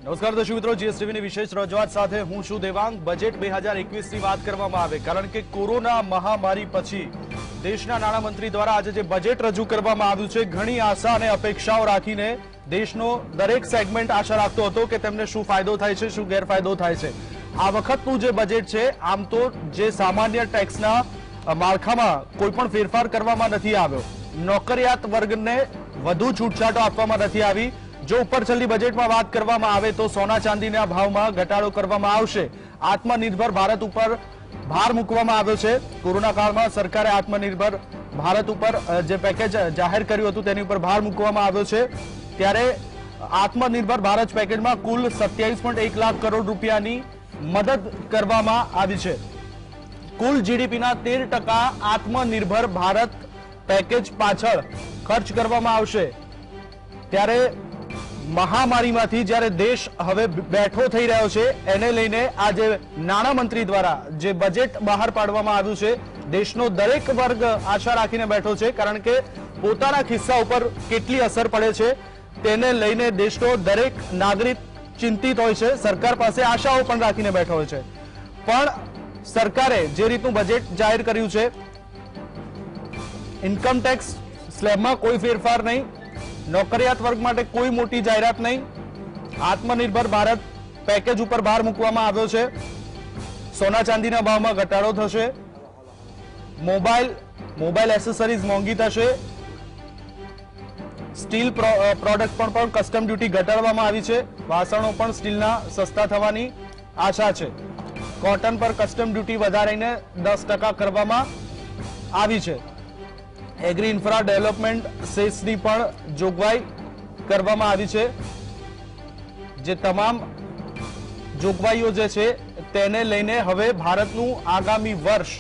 નમસ્કાર દર્શક મિત્રો, જીએસટીવીની વિશેષ રજૂઆત સાથે હું છું દેવાંગ। બજેટ 2021 ની વાત કરવામાં આવે કારણ કે કોરોના મહામારી પછી દેશના નાણામંત્રી દ્વારા આજે જે બજેટ રજૂ કરવામાં આવ્યું છે, ઘણી આશા અને અપેક્ષાઓ રાખીને દેશનો દરેક સેગમેન્ટ આશા રાખતો હતો કે તેમને શું ફાયદો થાય છે, શું ગેરફાયદો થાય છે। આ વખતનું જે બજેટ છે, આમ તો જે સામાન્ય ટેક્સના માળખામાં કોઈ પણ ફેરફાર કરવામાં નથી આવ્યો, નોકરિયાત વર્ગને વધુ છૂટછાટો આપવામાં નથી આવી। જો ઉપર છેલ્લી બજેટમાં વાત કરવામાં આવે તો સોના ચાંદીના ભાવમાં ઘટાડો કરવામાં આવશે, આત્મનિર્ભર ભારત ઉપર ભાર મૂકવામાં આવ્યો છે। કોરોના કાળમાં સરકારે આત્મનિર્ભર ભારત ઉપર જે પેકેજ જાહેર કર્યું હતું તેની ઉપર ભાર મૂકવામાં આવ્યો છે, ત્યારે આત્મનિર્ભર ભારત પેકેજમાં કુલ 27.1 લાખ કરોડ રૂપિયાની મદદ કરવામાં આવી છે। કુલ જીડીપીના 13% આત્મનિર્ભર ભારત પેકેજ પાછળ ખર્ચ કરવામાં આવશે। ત્યારે મહામારીમાંથી જ્યારે દેશ હવે બેઠો થઈ રહ્યો છે, એને લઈને આજે નાણામંત્રી દ્વારા જે બજેટ બહાર પાડવામાં આવ્યું છે, દેશનો દરેક વર્ગ આશા રાખીને બેઠો છે, કારણ કે પોતાના ખિસ્સા ઉપર કેટલી અસર પડે છે તેને લઈને દેશનો દરેક નાગરિક ચિંતિત હોય છે, સરકાર પાસે આશાઓ પણ રાખીને બેઠો હોય છે। પણ સરકારે જે રીતનું બજેટ જાહેર કર્યું છે, ઇન્કમ ટેક્સ સ્લેબમાં કોઈ ફેરફાર નહીં, નોકરિયાત વર્ગ માટે કોઈ મોટી જાહેરાત નહીં, આત્મનિર્ભર ભારત પેકેજ ઉપર ભાર મૂકવામાં આવ્યો છે, સોના ચાંદીના ભાવમાં ઘટાડો થશે, મોબાઈલ એસેસરીઝ મોંઘી થશે, સ્ટીલ પ્રોડક્ટ પર પણ કસ્ટમ ડ્યુટી ઘટાડવામાં આવી છે, વાસણો પણ સ્ટીલના સસ્તા થવાની આશા છે, કોટન પર કસ્ટમ ડ્યુટી વધારીને 10% કરવામાં આવી છે, એગ્રી ઇન્ફ્રા ડેવલપમેન્ટ સેસની પણ જોગવાઈ કરવામાં આવી છે। જે તમામ જોગવાઈઓ જે છે તેને લઈને હવે ભારતનું આગામી વર્ષ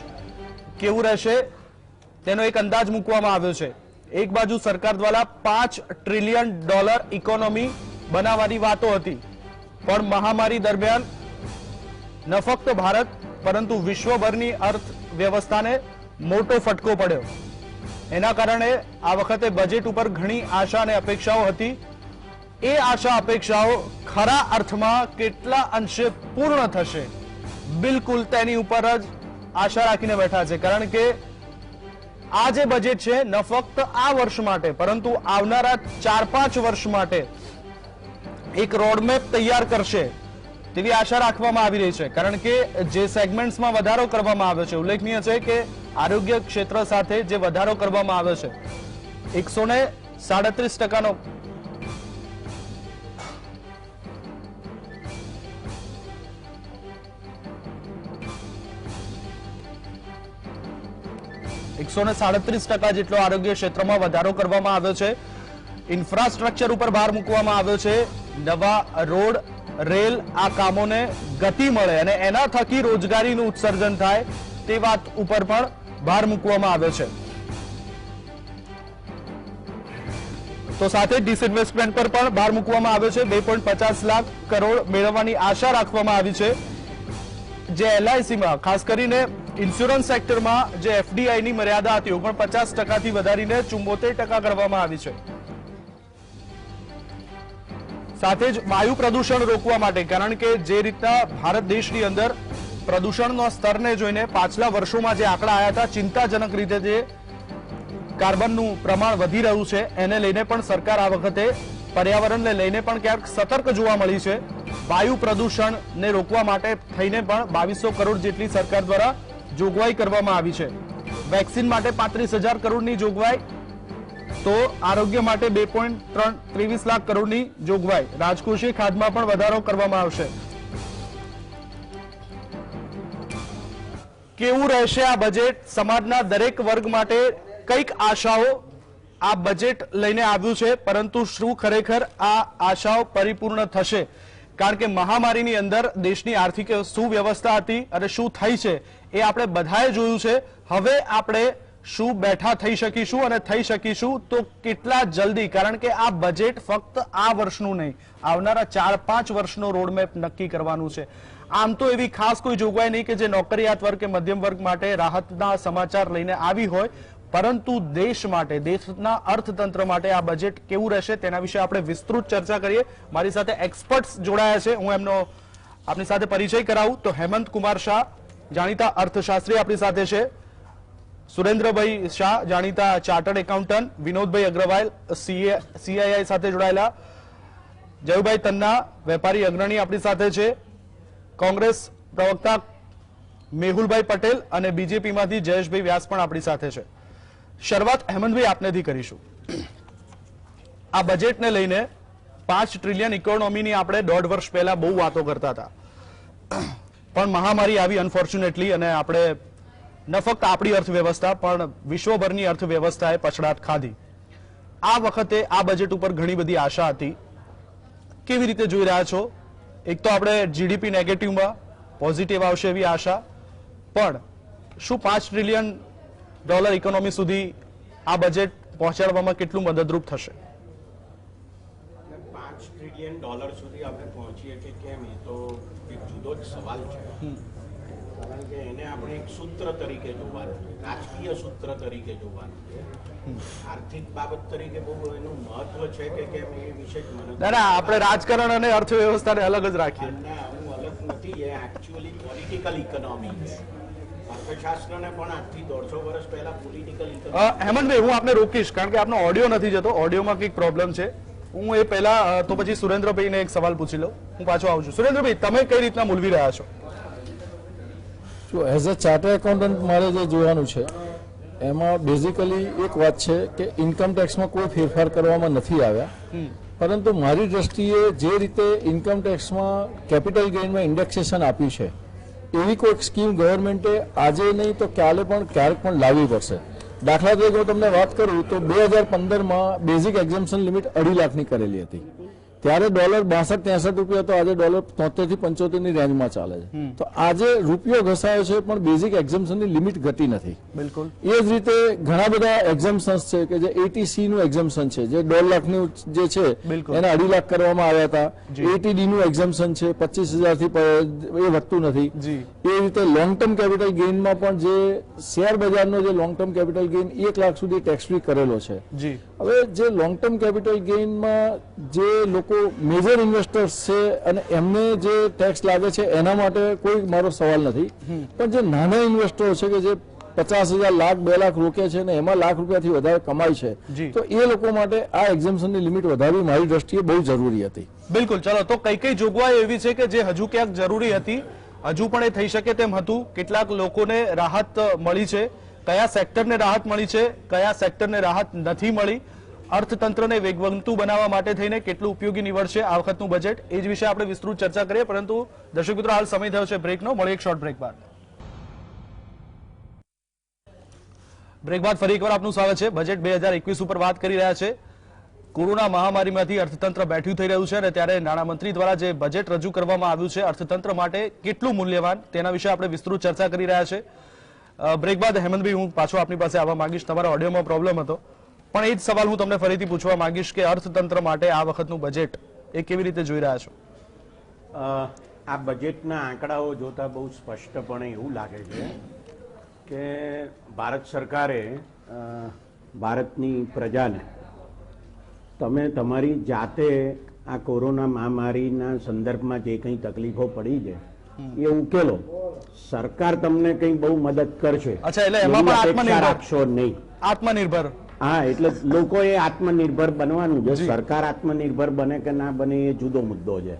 કેવું રહેશે તેનો એક અંદાજ મૂકવામાં આવ્યો છે। એક બાજુ સરકાર દ્વારા $5 ટ્રિલિયન ઇકોનોમી બનાવવાની વાતો હતી, પણ મહામારી દરમિયાન ન ફક્ત ભારત પરંતુ વિશ્વભરની અર્થવ્યવસ્થાને મોટો ફટકો પડ્યો। એના કારણે આ વખતે બજેટ ઉપર ઘણી આશા અને અપેક્ષાઓ હતી। એ આશા અપેક્ષાઓ ખરા અર્થમાં કેટલા અંશે પૂર્ણ થશે, બિલકુલ તેની ઉપર જ આશા રાખીને બેઠા છે, કારણ કે આ જે બજેટ છે ન ફક્ત આ વર્ષ માટે પરંતુ આવનારા 4-5 વર્ષ માટે એક રોડમેપ તૈયાર કરશે તેવી આશા રાખવામાં આવી રહી છે, કારણ કે જે સેગમેન્ટ્સમાં વધારો કરવામાં આવ્યો છે, ઉલ્લેખનીય છે કે આરોગ્ય ક્ષેત્ર સાથે જે વધારો કરવામાં આવ્યો છે, 137%નો જેટલો આરોગ્ય ક્ષેત્રમાં વધારો કરવામાં આવ્યો છે। ઇન્ફ્રાસ્ટ્રક્ચર ઉપર ભાર મૂકવામાં આવ્યો છે, નવા રોડ રેલ આ કામોને ગતિ મળે અને એના થકી રોજગારીનું ઉત્સર્જન થાય તે વાત ઉપર પણ ભાર મૂકવામાં આવ્યો છે। તો સાથે ડિસઇન્વેસ્ટમેન્ટ પર પણ ભાર મૂકવામાં આવ્યો છે, 2.50 લાખ કરોડ મેળવવાની આશા રાખવામાં આવી છે। જે એલઆઈસીમાં ખાસ કરીને ઇન્સ્યોરન્સ સેક્ટરમાં જે એફડીઆઈની મર્યાદા હતી 49%થી વધારીને 74% કરવામાં આવી છે। સાથે જ વાયુ પ્રદૂષણ રોકવા માટે, કારણ કે જે રીતના ભારત દેશની અંદર પ્રદૂષણના સ્તરને જોઈને પાછલા વર્ષોમાં જે આંકડા આવ્યા હતા, ચિંતાજનક રીતે જે કાર્બનનું પ્રમાણ વધી રહ્યું છે, એને લઈને પણ સરકાર આ વખતે પર્યાવરણને લઈને પણ ક્યાંક સતર્ક જોવા મળી છે। વાયુ પ્રદૂષણને રોકવા માટે થઈને પણ 2200 કરોડ જેટલી સરકાર દ્વારા જોગવાઈ કરવામાં આવી છે। વેક્સિન માટે 35,000 કરોડની જોગવાઈ, તો આરોગ્ય માટે 2.23 લાખ કરોડની જોગવાઈ, રાજકોષીય ખાધમાં પણ વધારો કરવામાં આવશે। કેવું રહેશે આ બજેટ, સમાજના દરેક વર્ગ માટે કઈક આશાઓ આ બજેટ લઈને આવ્યું છે, પરંતુ શું ખરેખર આ આશાઓ પરિપૂર્ણ થશે, કારણ કે મહામારીની અંદર દેશની આર્થિક શું વ્યવસ્થા હતી અને શું થઈ છે એ આપણે બધાએ જોયું છે। હવે આપણે શું બેઠા થઈ શકીશું અને થઈ શકીશું તો કેટલા જલ્દી, કારણ કે આ બજેટ ફક્ત આ વર્ષનું નહીં, આવનારા 4-5 વર્ષનો રોડમેપ નક્કી કરવાનું છે। આમ તો એવી ખાસ કોઈ જોગવાઈ નહીં કે જે નોકરિયાત વર્ગ કે મધ્યમ વર્ગ માટે રાહતના સમાચાર લઈને આવી હોય, પરંતુ દેશ માટે, દેશના અર્થતંત્ર માટે આ બજેટ કેવું રહેશે તેના વિશે આપણે વિસ્તૃત ચર્ચા કરીએ. મારી સાથે એક્સપર્ટ્સ જોડાયા છે, હું એમનો આપની સાથે પરિચય કરાવું. તો હેમંત કુમાર શાહ, જાણીતા અર્થશાસ્ત્રી આપણી સાથે છે. સુરેન્દ્રભાઈ શાહ, જાણીતા chartered accountant. Vinodbhai Agrawal, CII સાથે જોડાયેલા. જયુભાઈ તન્ના, વેપારી અગ્રણી આપણી સાથે છે. કોંગ્રેસ પ્રવક્તા મેહુલભાઈ પટેલ અને બીજેપીમાંથી જયેશભાઈ વ્યાસ પણ આપણી સાથે છે. શરૂઆત હેમંતભાઈ આપનેથી કરીશું. આ બજેટને લઈને 5 ટ્રિલિયન ઇકોનોમીની આપણે 1.5 વર્ષ પહેલા બહુ વાતો કરતા હતા, પણ મહામારી આવી અનફોર્ચ્યુનેટલી, અને આપણે ન ફક્ત આપણી અર્થવ્યવસ્થા પણ વિશ્વભરની અર્થવ્યવસ્થાએ પછડાટ ખાધી. આ વખતે આ બજેટ ઉપર ઘણી બધી આશા હતી. કેવી રીતે જોઈ રહ્યા છો? એક તો આપણે GDP નેગેટિવમાં, પોઝિટિવ આવશે એવી આશા, પણ શું $5 ટ્રિલિયન ઇકોનોમી સુધી આ બજેટ પહોંચાડવામાં કેટલું મદદરૂપ થશે? $5 ટ્રિલિયન સુધી આપણે પહોંચીએ કે કેમ, એ તો એક જુદો જ સવાલ છે. કારણ કે એને આપણે એક સૂત્ર તરીકે જોવાનું છે, રાજકીય સૂત્ર તરીકે જોવાનું છે. આર્થિક બાબત તરીકે બહુ એનું મહત્વ છે કે કેમ એ વિશે જ મને આપણે રાજકારણ અને અર્થવ્યવસ્થાને અલગ જ રાખીએ. હું અલગ નથી, એ એકચ્યુઅલી પોલિટિકલ ઇકોનોમી છે. અર્થશાસ્ત્રને પણ આજથી 150 વર્ષ પહેલા પોલિટિકલ ઇકોનોમી. હેમંતભાઈ, હું આપને રોકીશ કારણ કે આપનો ઓડિયો નથી જતો, ઓડિયોમાં કંઈક પ્રોબ્લેમ છે. હું એ પહેલા તો પછી સુરેન્દ્રભાઈને એક સવાલ પૂછી લઉં, હું પાછો આવું છું. સુરેન્દ્રભાઈ, તમે કઈ રીતના મૂલવી રહ્યા છો? એઝ અ ચાર્ટર્ડ એકાઉન્ટન્ટ મારે જે જોવાનું છે એમાં બેઝિકલી એક વાત છે કે ઇન્કમ ટેક્સમાં કોઈ ફેરફાર કરવામાં નથી આવ્યા, પરંતુ મારી દ્રષ્ટિએ જે રીતે ઇન્કમ ટેક્સમાં કેપિટલ ગેઇનમાં ઇન્ડેક્સેશન આપ્યું છે એવી કોઈક સ્કીમ ગવર્મેન્ટે આજે નહીં તો કાલે પણ ક્યારેક પણ લાવવી પડશે. દાખલા તરીકે હું તમને વાત કરું તો 2015માં બેઝિક એક્ઝમ્પશન લિમિટ 2.5 લાખની કરેલી હતી. ત્યારે $62-63 હતો, આજે $73 થી 75 ની રેન્જમાં ચાલે છે. તો આજે રૂપિયો ઘસાયો છે પણ બેઝિક એક્ઝમ્પશનની લિમિટ ઘટી નથી. બિલકુલ એ જ રીતે ઘણા બધા એક્ઝમ્પશન્સ છે કે જે 80C નું એક્ઝમ્પશન છે, જે 1.5 લાખનું જે છે એને 2.5 લાખ કરવામાં આવ્યા હતા. 80D નું એક્ઝમ્પશન છે, 25,000 થી એ વધતું નથી. એ રીતે લોંગ ટર્મ કેપિટલ ગેઇનમાં પણ જે શેર બજારનો જે long term capital gain 1 lakh સુધી ટેક્સ ફ્રી કરેલો છે. હવે જે લોંગ ટર્મ કેપિટલ ગેઇનમાં જે લોકો મેજર ઇન્વેસ્ટર્સ છે અને એમને જે ટેક્સ લાગે છે એના માટે કોઈ મારો સવાલ નથી, પણ જે નાના ઇન્વેસ્ટરો છે કે જે 50,000 લાખ 2 લાખ રોકે છે ને એમાં લાખ રૂપિયાથી વધારે કમાય છે, તો એ લોકો માટે આ એક્ઝમ્પશનની લિમિટ વધારવી મારી દ્રષ્ટિએ બહુ જરૂરી હતી. બિલકુલ. ચલો, તો કઈ જોગવાઈ એવી છે કે જે હજુ ક્યાંક જરૂરી હતી, હજુ પણ એ થઈ શકે તેમ હતું? કેટલાક લોકોને રાહત મળી છે? કયા સેક્ટરને રાહત મળી છે, કયા સેક્ટરને રાહત નથી મળી? અર્થતંત્રને વેગવંતું બનાવવા માટે થઈને કેટલું ઉપયોગી નીવડશે આ વખતનું બજેટ, એ જ વિશે આપણે વિસ્તૃત ચર્ચા કરીએ. પરંતુ દર્શક મિત્રો, હાલ સમય થયો છે બ્રેકનો. મળીએ એક શોર્ટ બ્રેક બાદ. બ્રેક બાદ ફરી એકવાર આપનું સ્વાગત છે. બજેટ 2021 ઉપર વાત કરી રહ્યા છે. કોરોના મહામારીમાંથી અર્થતંત્ર બેઠું થઈ રહ્યું છે અને ત્યારે નાણામંત્રી દ્વારા જે બજેટ રજૂ કરવામાં આવ્યું છે અર્થતંત્ર માટે કેટલું મૂલ્યવાન, તેના વિશે આપણે વિસ્તૃત ચર્ચા કરી રહ્યા છે. બ્રેક બાદ હેમંતભાઈ, હું પાછો આપની પાસે આવવા માંગીશ. તમારા ઓડિયોમાં પ્રોબ્લેમ હતો, પણ એ જ સવાલ હું તમને ફરીથી પૂછવા માંગીશ કે અર્થતંત્ર માટે આ વખતનું બજેટ એ કેવી રીતે જોઈ રહ્યા છો? આ બજેટના આંકડાઓ જોતા બહુ સ્પષ્ટપણે એવું લાગે છે કે ભારત સરકારે ભારતની પ્રજાને તમે તમારી જાતે આ કોરોના મહામારીના સંદર્ભમાં જે કંઈ તકલીફો પડી છે એ ઉકેલો. સરકાર તમને કંઈ બહુ મદદ કરશે. અચ્છા, એટલે એમાં પણ આત્મનિર્ભર રાખશો નહીં. આત્મનિર્ભર, હા, એટલે લોકોએ આત્મનિર્ભર બનવાનું છે. સરકાર આત્મનિર્ભર બને કે ના બને એ જુદો મુદ્દો છે.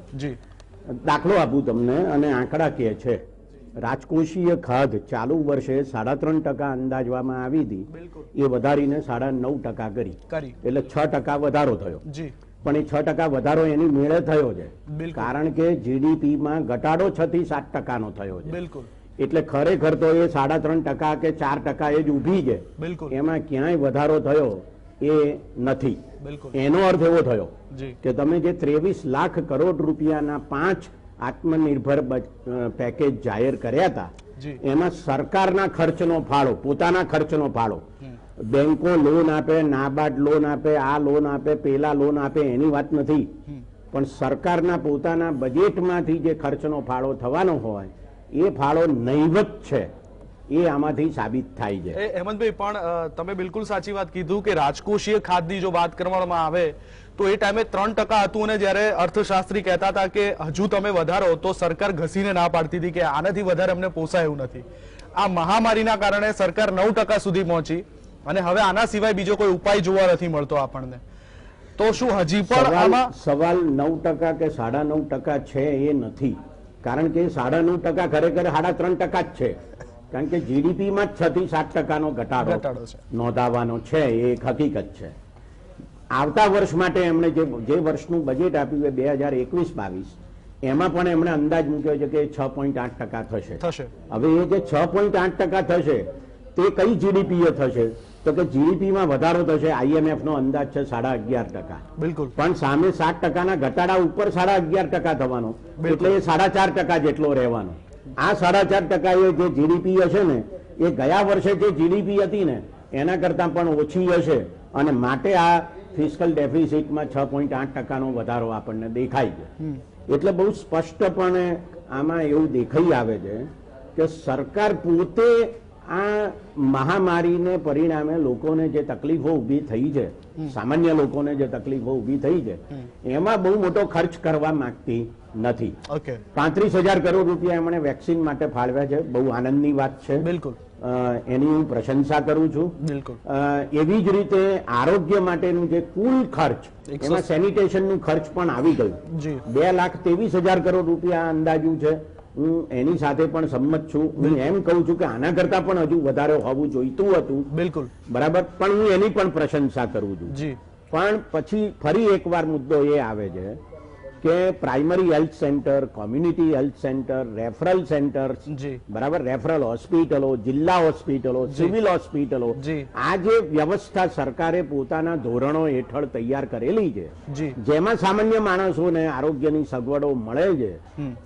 દાખલો આપું તમને, અને આંકડા કહે છે રાજકોષીય ખાધ ચાલુ વર્ષે 3.5% અંદાજવામાં આવી હતી, એ વધારીને 9.5% કરી, એટલે 6% વધારો થયો. પણ એ 6% વધારો એની મેળે થયો છે, કારણ કે જીડીપીમાં ઘટાડો 6 થી 7% થયો છે. એટલે ખરેખર તો એ 3.5% કે 4% એ જ ઊભી છે, એમાં ક્યાંય વધારો થયો એ નથી. એનો અર્થ એવો થયો કે તમે જે 23 લાખ કરોડ રૂપિયાના 5 આત્મનિર્ભર પેકેજ જાહેર કર્યા હતા, એમાં સરકારના ખર્ચનો ફાળો, પોતાના ખર્ચનો ફાળો, બેંકો લોન આપે, નાબાર્ડ લોન આપે, આ લોન આપે, પેલા લોન આપે, એની વાત નથી, પણ સરકારના પોતાના બજેટમાંથી જે ખર્ચનો ફાળો થવાનો હોય એ ફાળો નહીવત છે. એ આમાંથી સાબિત થાય છે. હેમંતભાઈ, પણ તમે બિલકુલ સાચી વાત કીધું કે રાજકોષીય ખાધની જો વાત કરવામાં આવે તો એ ટાઈમે 3% હતું, અને જ્યારે અર્થશાસ્ત્રી કહેતા હતા કે હજુ તમે વધારો, તો સરકાર ઘસીને ના પાડતી હતી કે આનાથી વધારે અમને પોસાય એવું નથી. આ મહામારીના કારણે સરકાર 9% સુધી પહોંચી, અને હવે આના સિવાય બીજો કોઈ ઉપાય જોવા નથી મળતો આપણને. તો શું હજી પણ આમાં સવાલ 9% કે 9.5% છે એ નથી, કારણ કે 9.5% ખરેખર 3.5% જ છે, કારણ કે જીડીપીમાં 6 થી 7% ઘટાડો નોંધાવાનો છે, એ એક હકીકત છે. આવતા વર્ષ માટે એમણે જે વર્ષનું બજેટ આપ્યું છે 2021-22, એમાં પણ એમણે અંદાજ મૂક્યો છે કે 6.8% થશે. હવે એ જે 6.8% થશે તે કઈ જીડીપી થશે, તો કે જીડીપીમાં વધારો થશે. IMF નો અંદાજ છે 11.5%. બિલકુલ. પણ સામે 7%ના ઘટાડા ઉપર 11.5% થવાનો, એટલે એ 4.5% જેટલો રહેવાનો. આ 4.5% એ જે જીડીપી હશે ને, એ ગયા વર્ષે જે જીડીપી હતી ને એના કરતા પણ ઓછી હશે, અને માટે આ ફિસ્કલ ડેફિસિટમાં 6.8%નો વધારો આપણને દેખાય છે. એટલે બહુ સ્પષ્ટપણે આમાં એવું દેખાઈ આવે છે કે સરકાર પોતે આ મહામારીને પરિણામે લોકોને જે તકલીફો ઊભી થઈ છે, સામાન્ય લોકોને જે તકલીફો ઊભી થઈ છે, એમાં બહુ મોટો ખર્ચ કરવા માંગતી નથી. 35,000 કરોડ રૂપિયા એમણે વેક્સિન માટે ફાળવ્યા છે, બહુ આનંદની વાત છે. બિલકુલ, એની હું પ્રશંસા કરું છું. બિલકુલ. એવી જ રીતે આરોગ્ય માટેનું જે કુલ ખર્ચ, એમાં સેનિટેશનનું ખર્ચ પણ આવી ગયું. 2,23,000 કરોડ રૂપિયા અંદાજ્યું છે. હું એની સાથે પણ સંમત છું. હું એમ કહું છું કે આના કરતા પણ હજુ વધારે હોવું જોઈતું હતું. બિલકુલ, બરાબર, પણ હું એની પણ પ્રશંસા કરું છું. પણ પછી ફરી એકવાર મુદ્દો એ આવે છે કે primary health centre, community health centre, referral centres, બરાબર, રેફરલ હોસ્પિટલો, જિલ્લા હોસ્પિટલો, સિવિલ હોસ્પિટલો, આ જે વ્યવસ્થા સરકારે પોતાના ધોરણો હેઠળ તૈયાર કરેલી છે, જેમાં સામાન્ય માણસોને આરોગ્યની સગવડો મળે છે,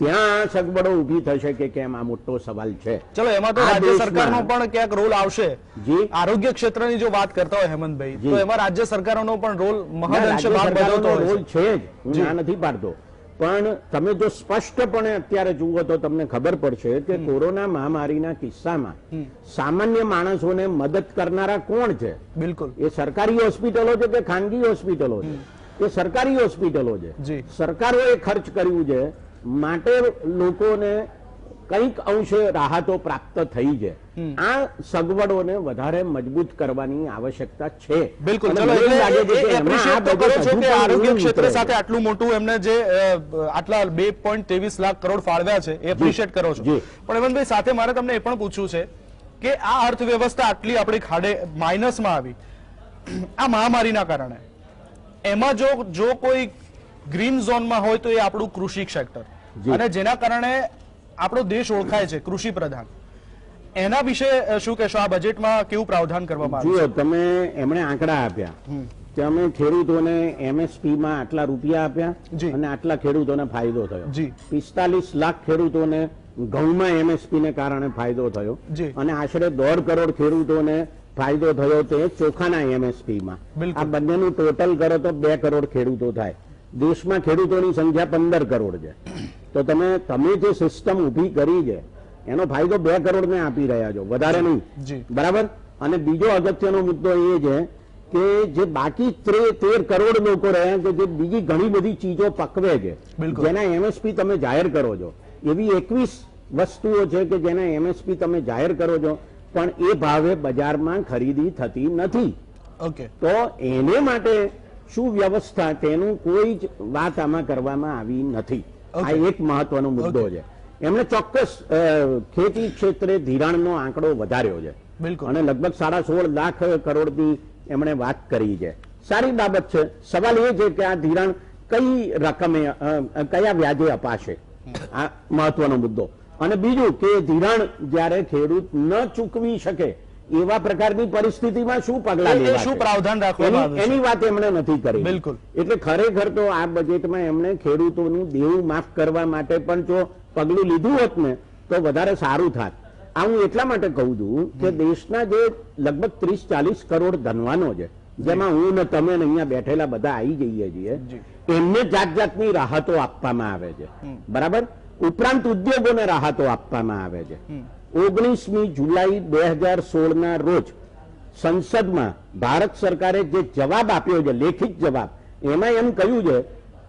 ત્યાં સગવડો ઊભી થશે કે કેમ, આ મોટો સવાલ છે. ચલો, એમાં તો રાજ્ય સરકારનો પણ ક્યાંક રોલ આવશે. આરોગ્ય ક્ષેત્રની જો વાત કરતા હોય હેમંતભાઈ, તો એમાં રાજ્ય સરકારોનો પણ રોલ મહદઅંશે ભાગ ભજવતો રોલ છે જ, હું ના નથી પાડતો. પણ તમે જો સ્પષ્ટપણે અત્યારે જુઓ તો તમને ખબર પડશે કે કોરોના મહામારીના કિસ્સામાં સામાન્ય માણસોને મદદ કરનારા કોણ છે. બિલકુલ, એ સરકારી હોસ્પિટલો છે કે ખાનગી હોસ્પિટલો છે? એ સરકારી હોસ્પિટલો છે. સરકારોએ ખર્ચ કર્યું છે, માટે લોકોને કંઈક અંશે રાહતો પ્રાપ્ત થઈ છે. આ સગવડોને વધારે મજબૂત કરવાની આવશ્યકતા છે. બિલકુલ. આરોગ્ય ક્ષેત્ર સાથે આટલું મોટું એમને જે આટલા 2.23 લાખ કરોડ ફાળવ્યા છે એ એપ્રિશિએટ કરો છો. પણ હેમંતભાઈ, સાથે મારે તમને એ પણ પૂછવું છે કે આ અર્થવ્યવસ્થા આટલી આપણી ખાડે માઇનસમાં આવી આ મહામારીના કારણે, એમાં જો કોઈ ગ્રીન ઝોનમાં હોય તો એ આપણું કૃષિ સેક્ટર, અને જેના કારણે આપણો દેશ ઓળખાય છે કૃષિ પ્રધાન. એના વિશે શું કહેશો? આ બજેટમાં કેવું પ્રાવધાન કરવામાં આવ્યું? જુઓ, તમે એમણે આંકડા આપ્યા કે અમે ખેડૂતોને MSP માં આટલા રૂપિયા આપ્યા અને આટલા ખેડૂતોને ફાયદો થયો. 45 લાખ ખેડૂતોને ઘઉંમાં MSP ને કારણે ફાયદો થયો, અને આશરે 1.5 કરોડ ખેડૂતોને ફાયદો થયો તે ચોખાના MSP માં. આ બંનેનું ટોટલ કરો તો 2 કરોડ ખેડૂતો થાય. દેશમાં ખેડૂતોની સંખ્યા 15 કરોડ છે. તો તમે જે સિસ્ટમ ઊભી કરી છે એનો ફાયદો 2 કરોડ ને આપી રહ્યા છો, વધારે નહીં. બરાબર. અને બીજો અગત્યનો મુદ્દો એ છે કે જે બાકી 13 કરોડ લોકો રહ્યા છે, જે બીજી ઘણી બધી ચીજો પકવે છે, જેના MSP તમે જાહેર કરો છો, એવી 21 વસ્તુઓ છે કે જેના MSP તમે જાહેર કરો છો, પણ એ ભાવે બજારમાં ખરીદી થતી નથી. તો એને માટે શું વ્યવસ્થા, તેનું કોઈ જ વાત આમાં કરવામાં આવી નથી. આ એક મહત્વનો મુદ્દો છે. એમણે ચોક્કસ ખેતી ક્ષેત્રે ધિરાણનો આંકડો વધાર્યો છે, અને લગભગ 16.5 લાખ કરોડની એમણે વાત કરી છે. સારી બાબત છે. સવાલ એ છે કે આ ધિરાણ કઈ રકમે, કયા વ્યાજે અપાશે, આ મહત્વનો મુદ્દો. અને બીજું કે ધિરાણ જ્યારે ખેડૂત ન ચૂકવી શકે એવા પ્રકારની પરિસ્થિતિમાં શું પગલાં લેવા, શું પ્રાવધાન રાખવામાં એની વાત એમણે નથી કરી. બિલકુલ. એટલે ખરેખર તો આ બજેટમાં એમણે ખેડૂતોનું દેવું માફ કરવા માટે પણ જો પગલું લીધું હોત ને તો વધારે સારું થાત. આ હું એટલા માટે કહું છું કે દેશના જે લગભગ 30-40 કરોડ ધનવાનો છે, જેમાં હું ને તમે ને અહીંયા બેઠેલા બધા આવી જઈએ છીએ, એમને જાત જાતની રાહતો આપવામાં આવે છે. બરાબર. ઉપરાંત ઉદ્યોગોને રાહતો આપવામાં આવે છે. 19મી જુલાઈ 2016ના રોજ સંસદમાં ભારત સરકારે જે જવાબ આપ્યો છે, લેખિત જવાબ, એમાં એમ કહ્યું છે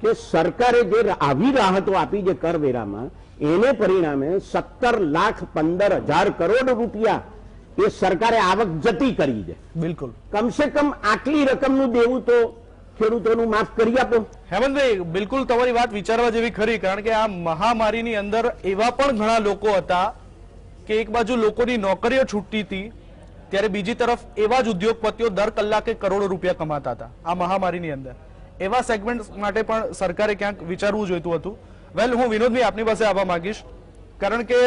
કે સરકારે જે આવી રાહતો આપી છે કરવેરામાં, એને પરિણામે 17,15,000 કરોડ રૂપિયા એ સરકારે આવક જતી કરી છે. બિલકુલ. કમસે કમ આટલી રકમનું દેવું તો ખેડૂતોનું માફ કરી આપો. હેમંતભાઈ, બિલકુલ તમારી વાત વિચારવા જેવી ખરી, કારણ કે આ મહામારીની અંદર એવા પણ ઘણા લોકો હતા કે એક બાજુ લોકોની નોકરીઓ છૂટતી હતી, ત્યારે બીજી તરફ એવા જ ઉદ્યોગપતિઓ દર કલાકે કરોડો રૂપિયા કમાતા હતા આ મહામારીની અંદર. એવા સેગમેન્ટ માટે પણ સરકારે ક્યાંક વિચારવું જોઈતું હતું. વેલ, હું વિનોદભાઈ આપની પાસે આવવા માંગીશ, કારણ કે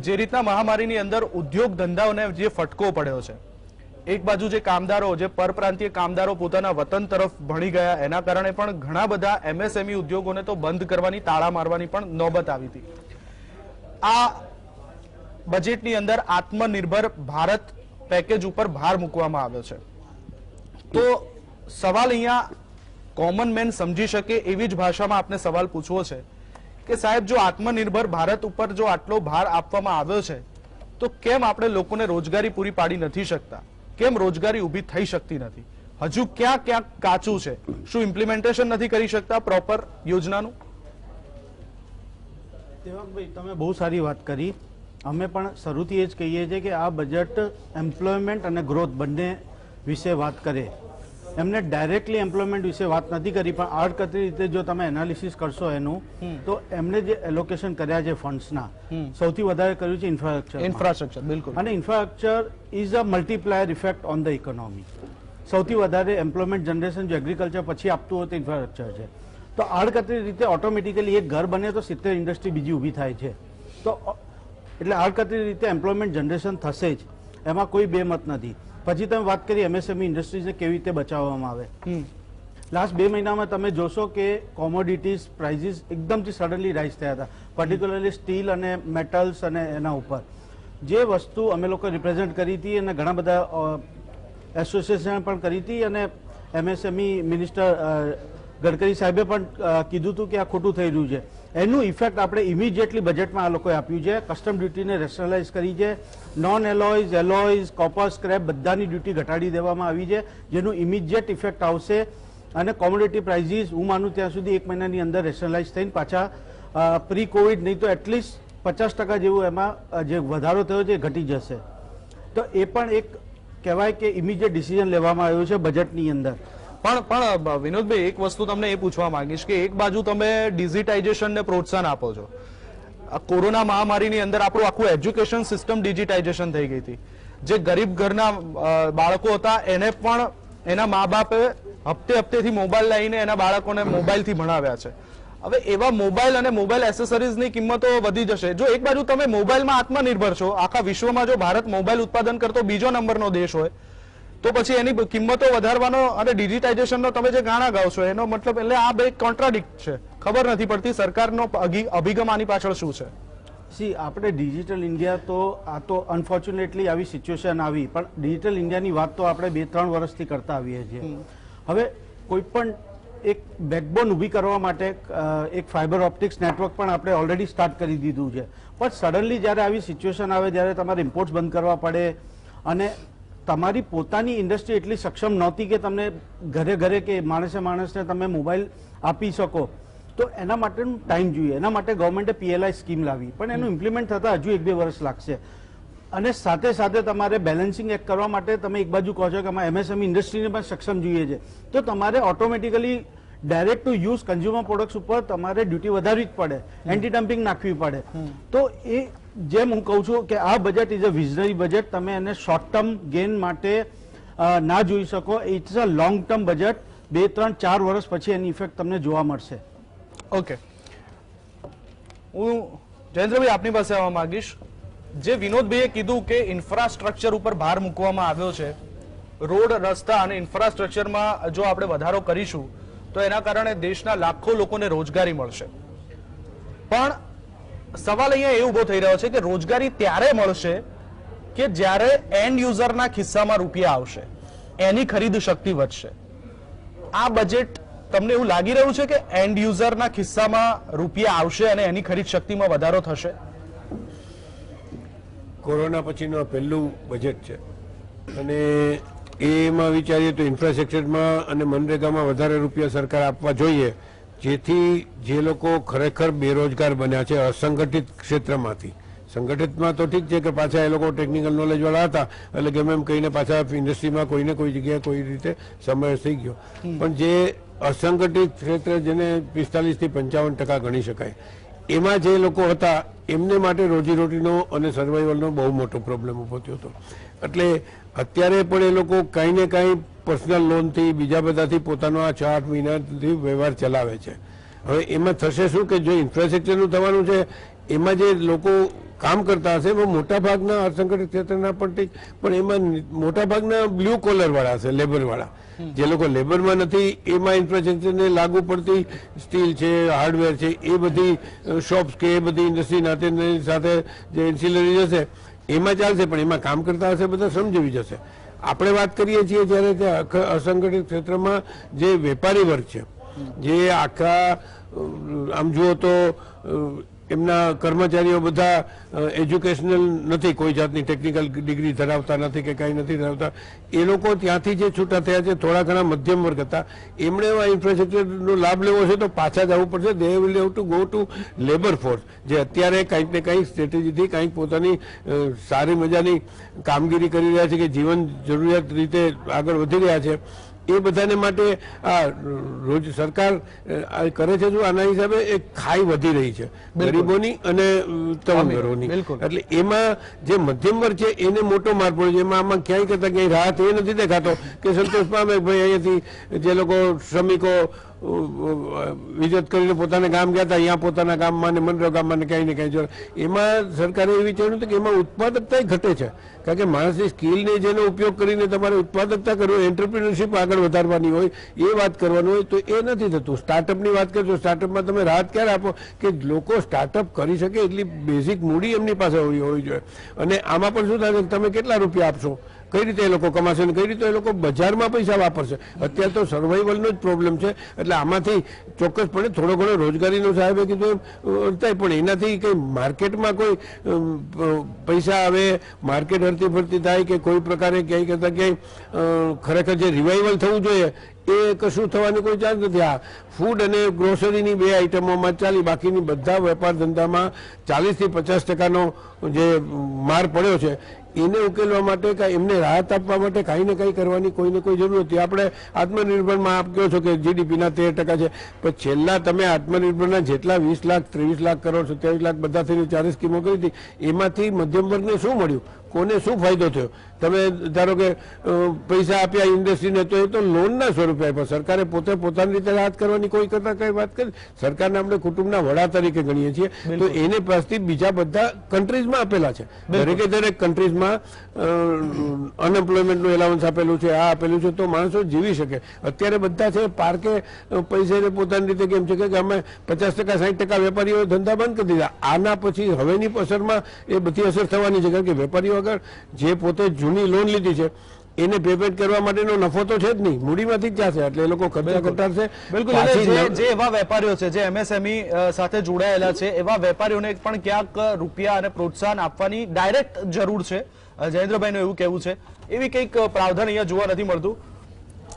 જે રીતના મહામારીની અંદર ઉદ્યોગ ધંધાઓને જે ફટકો પડ્યો છે, એક બાજુ જે કામદારો, જે પરપ્રાંતીય કામદારો પોતાના વતન તરફ ભણી ગયા, એના કારણે પણ ઘણા બધા એમએસએમઈ ઉદ્યોગોને તો બંધ કરવાની, તાળા મારવાની પણ નોબત આવી હતી. આ બજેટની અંદર આત્મનિર્ભર ભારત પેકેજ ઉપર ભાર મૂકવામાં આવ્યો છે. તો સવાલ અહીંયા કોમન મેન સમજી શકે એવી જ ભાષામાં આપને સવાલ પૂછવો છે કે સાહેબ, જો આત્મનિર્ભર ભારત ઉપર જો આટલો ભાર આપવામાં આવ્યો છે, તો કેમ આપણે લોકોને રોજગારી પૂરી પાડી નથી શકતા? કેમ રોજગારી ઊભી થઈ શકતી નથી? હજુ ક્યાં ક્યાંક કાચું છે? શું ઇમ્પ્લિમેન્ટેશન નથી કરી શકતા પ્રોપર યોજનાનું? દેવાંગભાઈ, તમે બહુ સારી વાત કરી. અમે પણ શરૂથી એ જ કહીએ છીએ કે આ બજેટ એમ્પ્લોયમેન્ટ અને ગ્રોથ બંને વિશે વાત કરે. એમને ડાયરેક્ટલી એમ્પ્લોયમેન્ટ વિશે વાત નથી કરી, પણ આડકતરી રીતે જો તમે એનાલિસિસ કરશો એનું, તો એમને જે એલોકેશન કર્યા છે ફંડ્સના, સૌથી વધારે કર્યું છે ઇન્ફ્રાસ્ટ્રક્ચર. બિલકુલ. અને infrastructure is a multiplier effect on the economy. સૌથી વધારે એમ્પ્લોયમેન્ટ જનરેશન જો એગ્રીકલ્ચર પછી આપતું હોય તો ઇન્ફ્રાસ્ટ્રક્ચર છે. તો આડકતરી રીતે ઓટોમેટિકલી એક ઘર બને તો 70 ઇન્ડસ્ટ્રી બીજી ઊભી થાય છે. તો એટલે આડકતરી રીતે એમ્પ્લોયમેન્ટ જનરેશન થશે જ, એમાં કોઈ બે મત નથી. પછી તમે વાત કરી એમએસએમઈ ઇન્ડસ્ટ્રીઝને કેવી રીતે બચાવવામાં આવે. લાસ્ટ 2 મહિનામાં તમે જોશો કે કોમોડિટીઝ પ્રાઇઝીસ એકદમથી સડનલી રાઇઝ થયા હતા, પર્ટિક્યુલરલી સ્ટીલ અને મેટલ્સ અને એના ઉપર. જે વસ્તુ અમે લોકો રિપ્રેઝેન્ટ કરી હતી અને ઘણા બધા એસોસિએશન પણ કરી હતી, અને એમએસએમઈ મિનિસ્ટર ગડકરી સાહેબે પણ કીધું હતું કે આ ખોટું થઈ રહ્યું છે. એનું ઇફેક્ટ આપણે ઇમિડિયેટલી બજેટમાં આ લોકોએ આપ્યું છે. કસ્ટમ ડ્યુટીને રેશનલાઇઝ કરી છે. નોન એલોઇઝ, એલોઇઝ, કોપર, સ્ક્રેપ બધાની ડ્યુટી ઘટાડી દેવામાં આવી છે, જેનું ઇમિડિયેટ ઇફેક્ટ આવશે. અને કોમોડિટી પ્રાઇઝીસ હું માનું ત્યાં સુધી 1 મહિનાની અંદર રેશનલાઇઝ થઈને પાછા પ્રી કોવિડ નહીં તો એટલીસ્ટ 50% જેવું એમાં જે વધારો થયો છે એ ઘટી જશે. તો એ પણ એક કહેવાય કે ઇમિડિયેટ ડિસિઝન લેવામાં આવ્યું છે બજેટની અંદર. પણ વિનોદભાઈ, એક વસ્તુ તમને એ પૂછવા માંગીશ કે એક બાજુ તમે ડિજિટાઇઝેશનને પ્રોત્સાહન આપો છો. કોરોના મહામારીની અંદર આપણું આખું એજ્યુકેશન સિસ્ટમ ડિજિટાઇઝેશન થઈ ગઈ હતી. જે ગરીબ ઘરના બાળકો હતા એને પણ એના મા બાપે હપ્તેથી મોબાઈલ લઈને એના બાળકોને મોબાઈલથી ભણાવ્યા છે. હવે એવા મોબાઈલ અને મોબાઈલ એસેસરીઝની કિંમતો વધી જશે. જો એક બાજુ તમે મોબાઈલમાં આત્મનિર્ભર છો, આખા વિશ્વમાં જો ભારત મોબાઈલ ઉત્પાદન કરતો બીજો નંબરનો દેશ હોય, તો પછી એની કિંમતો વધારવાનો અને ડિજિટાઇઝેશનનો તમે જે ગાણા ગાઓ છો એનો મતલબ, એટલે આ બે કોન્ટ્રાડિક્ટ છે. ખબર નથી પડતી સરકારનો અભિગમ આની પાછળ શું છે. આપણે ડિજિટલ ઇન્ડિયા તો આ તો અનફોર્ચ્યુનેટલી આવી સિચ્યુએશન આવી, પણ ડિજિટલ ઇન્ડિયાની વાત તો આપણે 2-3 વર્ષથી કરતા આવીએ છીએ. હવે કોઈ પણ એક બેકબોન ઊભી કરવા માટે એક ફાઇબર ઓપ્ટિક્સ નેટવર્ક પણ આપણે ઓલરેડી સ્ટાર્ટ કરી દીધું છે. પણ સડનલી જ્યારે આવી સિચ્યુએશન આવે, જ્યારે તમારે ઇમ્પોર્ટ્સ બંધ કરવા પડે અને તમારી પોતાની ઇન્ડસ્ટ્રી એટલી સક્ષમ નહોતી કે તમને ઘરે ઘરે કે માણસને તમે મોબાઈલ આપી શકો, તો એના માટેનું ટાઈમ જોઈએ. એના માટે ગવર્મેન્ટે PLI સ્કીમ લાવી, પણ એનું ઇમ્પ્લિમેન્ટ થતા હજુ 1-2 વર્ષ લાગશે. અને સાથે સાથે તમારે બેલેન્સિંગ એક્ટ કરવા માટે તમે એક બાજુ કહો છો કે અમારે MSME ઇન્ડસ્ટ્રીને પણ સક્ષમ જોઈએ છે, તો તમારે automatically direct to use consumer products ઉપર તમારે ડ્યુટી વધારવી જ પડે, એન્ટી ડમ્પિંગ નાખવી પડે. તો એ જેમ હું કહું છું કે આ budget is a visionary budget. તમે એને શોર્ટ ટર્મ ગેઇન માટે ના જોઈ શકો. It's a long term budget. 2-3-4 વર્ષ પછી એની ઇફેક્ટ તમને જોવા મળશે. ઓકે, હું જયેન્દ્રભાઈ આપની પાસે આવવા માંગીશ. જે વિનોદભાઈએ કીધું કે ઇન્ફ્રાસ્ટ્રક્ચર ઉપર ભાર મૂકવામાં આવ્યો છે, રોડ, રસ્તા અને ઇન્ફ્રાસ્ટ્રક્ચરમાં જો આપણે વધારો કરીશું તો એના કારણે દેશના લાખો લોકોને રોજગારી મળશે. પણ સવાલ અહીંયા એ ઉભો થઈ રહ્યો છે કે રોજગારી ત્યારે મળશે કે જ્યારે એન્ડ યુઝરના ખિસ્સામાં રૂપિયા આવશે, એની ખરીદ શક્તિ વધશે. આ બજેટ તમને એવું લાગી રહ્યું છે કે એન્ડ યુઝરના ખિસ્સામાં રૂપિયા આવશે અને એની ખરીદ શક્તિમાં વધારો થશે? કોરોના પછીનું આ પહેલું બજેટ છે અને એમાં વિચારીએ તો ઇન્ફ્રાસ્ટ્રક્ચરમાં અને મનરેગામાં વધારે રૂપિયા સરકાર આપવા જોઈએ, જેથી જે લોકો ખરેખર બેરોજગાર બન્યા છે અસંગઠિત ક્ષેત્રમાંથી. સંગઠિતમાં તો ઠીક છે કે પાછા એ લોકો ટેકનિકલ નોલેજ વાળા હતા એટલે ગમે એમ કહીને પાછા ઇન્ડસ્ટ્રીમાં કોઈને કોઈ જગ્યાએ કોઈ રીતે સમાવેશ થઈ ગયો, પણ જે અસંગઠિત ક્ષેત્ર જેને 45 થી 55% ગણી શકાય, એમાં જે લોકો હતા એમને માટે રોજીરોટીનો અને સર્વાઈવલનો બહુ મોટો પ્રોબ્લેમ ઉભો થયો હતો. એટલે અત્યારે પણ એ લોકો કાંઈ ને કાંઈ પર્સનલ લોનથી બીજા બધાથી પોતાનો આ 6-8 મહિનાથી વ્યવહાર ચલાવે છે. હવે એમાં થશે શું કે જો ઇન્ફ્રાસ્ટ્રક્ચરનું થવાનું છે, એમાં જે લોકો કામ કરતા હશે એમાં મોટાભાગના અસંગઠિત ક્ષેત્રના પણ ઠીક, પણ એમાં મોટાભાગના બ્લુ કોલર વાળા હશે, લેબર વાળા. જે લોકો લેબરમાં નથી એમાં ઇન્ફ્રાસ્ટ્રક્ચરને લાગુ પડતી સ્ટીલ છે, હાર્ડવેર છે, એ બધી શોપ્સ કે એ બધી ઇન્ડસ્ટ્રી સાથે જે એન્સિલરી હશે એમાં ચાલશે, પણ એમાં કામ કરતા હશે બધા શ્રમજીવી જશે. આપણે વાત કરીએ છીએ જ્યારે અસંગઠિત ક્ષેત્રમાં જે વેપારી વર્ગ છે, જે આખા આમ જુઓ તો એમના કર્મચારીઓ બધા એજ્યુકેશનલ નથી, કોઈ જાતની ટેકનિકલ ડિગ્રી ધરાવતા નથી કે કાંઈ નથી ધરાવતા, એ લોકો ત્યાંથી જે છૂટા થયા છે થોડા ઘણા મધ્યમ વર્ગ હતા, એમણે આ ઇન્ફ્રાસ્ટ્રક્ચરનો લાભ લેવો છે તો પાછા જવું પડશે. They will have to go to labour force, જે અત્યારે કંઈક ને કંઈક સ્ટ્રેટેજીથી કંઈક પોતાની સારી મજાની કામગીરી કરી રહ્યા છે કે જીવન જરૂરિયાત રીતે આગળ વધી રહ્યા છે. એ બધાને માટે આ રોજ સરકાર કરે છે શું, આના હિસાબે એક ખાઈ વધી રહી છે ગરીબોની અને તવંગરોની. એટલે એમાં જે મધ્યમ વર્ગ છે એને મોટો માર પડ્યો છે. એમાં આમાં ક્યાંય કરતા ક્યાંય રાહત એ નથી દેખાતો કે સંતોષ પામે ભાઈ અહીંયાથી જે લોકો શ્રમિકો વિજત કરીને પોતાના ગામ ગયા હતા, અહીંયા પોતાના ગામમાં ને મનરેગામાં ને ક્યાંય ને ક્યાંય એમાં સરકારે એ વિચાર્યું હતું કે એમાં ઉત્પાદકતા ઘટે છે, કારણ કે માણસની સ્કિલને જેનો ઉપયોગ કરીને તમારે ઉત્પાદકતા કરવી, એન્ટરપ્રિન્યોરશિપ આગળ વધારવાની હોય, એ વાત કરવાની હોય તો એ નથી થતું. સ્ટાર્ટઅપની વાત કરજો, સ્ટાર્ટઅપમાં તમે રાહત ક્યારે આપો કે લોકો સ્ટાર્ટઅપ કરી શકે એટલી બેઝિક મૂડી એમની પાસે હોવી જોઈએ. અને આમાં પણ શું થાય, તમે કેટલા રૂપિયા આપશો, કઈ રીતે એ લોકો કમાશે અને કઈ રીતે એ લોકો બજારમાં પૈસા વાપરશે. અત્યારે તો સર્વાઈવલનો જ પ્રોબ્લેમ છે. એટલે આમાંથી ચોક્કસપણે થોડો ઘણો રોજગારીનો સાહેબે કીધું થાય, પણ એનાથી કંઈ માર્કેટમાં કોઈ પૈસા આવે, માર્કેટ હરતી ફરતી થાય કે કોઈ પ્રકારે ક્યાંય કરતા ક્યાંય ખરેખર જે રિવાઇવલ થવું જોઈએ એ કશું થવાની કોઈ ચાન્સ નથી. આ ફૂડ અને ગ્રોસરીની 2 આઇટમોમાં ચાલી, બાકીની બધા વેપાર ધંધામાં 40 થી 50% જે માર પડ્યો છે એને ઉકેલવા માટે એમને રાહત આપવા માટે કાંઈ ને કાંઈ કરવાની કોઈને કોઈ જરૂર હતી. આપણે આત્મનિર્ભરમાં આપ કહો છો કે જીડીપીના 13% છે, પણ છેલ્લા તમે આત્મનિર્ભરના જેટલા 20 લાખ 23 લાખ કરોડ 27 લાખ બધા થઈને 4 સ્કીમો કરી હતી, એમાંથી મધ્યમ વર્ગને શું મળ્યું, કોને શું ફાયદો થયો? તમે ધારો કે પૈસા આપ્યા ઇન્ડસ્ટ્રીને તો એ તો લોનના સ્વરૂપે આપ્યા. સરકારે પોતે પોતાની રીતે રાહત કરવાની કોઈ કરતા કઈ વાત કરી. સરકારને આપણે કુટુંબના વડા તરીકે ગણીએ છીએ, તો એને પાસથી બીજા બધા કન્ટ્રીઝમાં આપેલા છે. દરેકે દરેક કન્ટ્રીઝમાં અનએમ્પ્લોયમેન્ટનું એલાવન્સ આપેલું છે, આ આપેલું છે, તો માણસો જીવી શકે. અત્યારે બધા છે પાર્કે પૈસાને પોતાની રીતે કેમ છે કે અમે 50% 60% વેપારીઓ ધંધા બંધ કરી દીધા. આના પછી હવેની અસરમાં એ બધી અસર થવાની છે, કારણ કે વેપારીઓ આગળ જે પોતે જૂની લોન લીધી છે એને પેમેન્ટ કરવા માટેનો નફો તો છે જ નહીં, મૂડીમાંથી જ જશે. એટલે એ લોકો ખર્ચા ઘટાડશે. બિલકુલ. જે એવા વેપારીઓ છે જે એમએસએમઈ સાથે જોડાયેલા છે, એવા વેપારીઓને પણ ક્યાંક રૂપિયા અને પ્રોત્સાહન આપવાની ડાયરેક્ટ જરૂર છે. જયેન્દ્રભાઈનું એવું કહેવું છે. એવી કંઈક પ્રાવધાન અહીંયા જોવા નથી મળતું.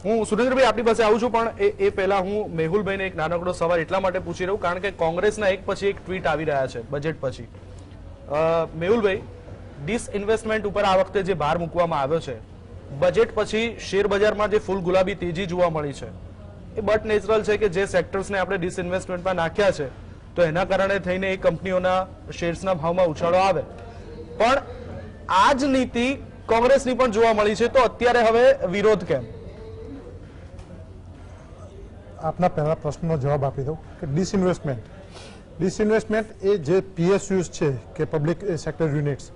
હું સુરેન્દ્રભાઈ આપની પાસે આવું છું, પણ એ પહેલા હું મેહુલભાઈને એક નાનકડો સવાલ એટલા માટે પૂછી રહ્યું કારણ કે કોંગ્રેસના એક પછી એક ટ્વીટ આવી રહ્યા છે બજેટ પછી. મેહુલભાઈ, ડિસઇન્વેસ્ટમેન્ટ ઉપર આ વખતે જે ભાર મૂકવામાં આવ્યો છે, બજેટ પછી શેર બજારમાં જે ફૂલ ગુલાબી તેજી જોવા મળી છે, એ બટ નેચરલ છે કે જે સેક્ટર્સને આપણે ડિસઇન્વેસ્ટમેન્ટમાં નાખ્યા છે તો એના કારણે થઈને એ કંપનીઓના શેર્સના ભાવમાં ઉછાળો આવે. પણ આ જ નીતિ કોંગ્રેસની પણ જોવા મળી છે, તો અત્યારે હવે વિરોધ કેમ? આપના પહેલા પ્રશ્નનો જવાબ આપી દઉં કે ડિસઇન્વેસ્ટમેન્ટ એ જે પીએસયુઝ છે કે પબ્લિક સેક્ટર યુનિટ્સ,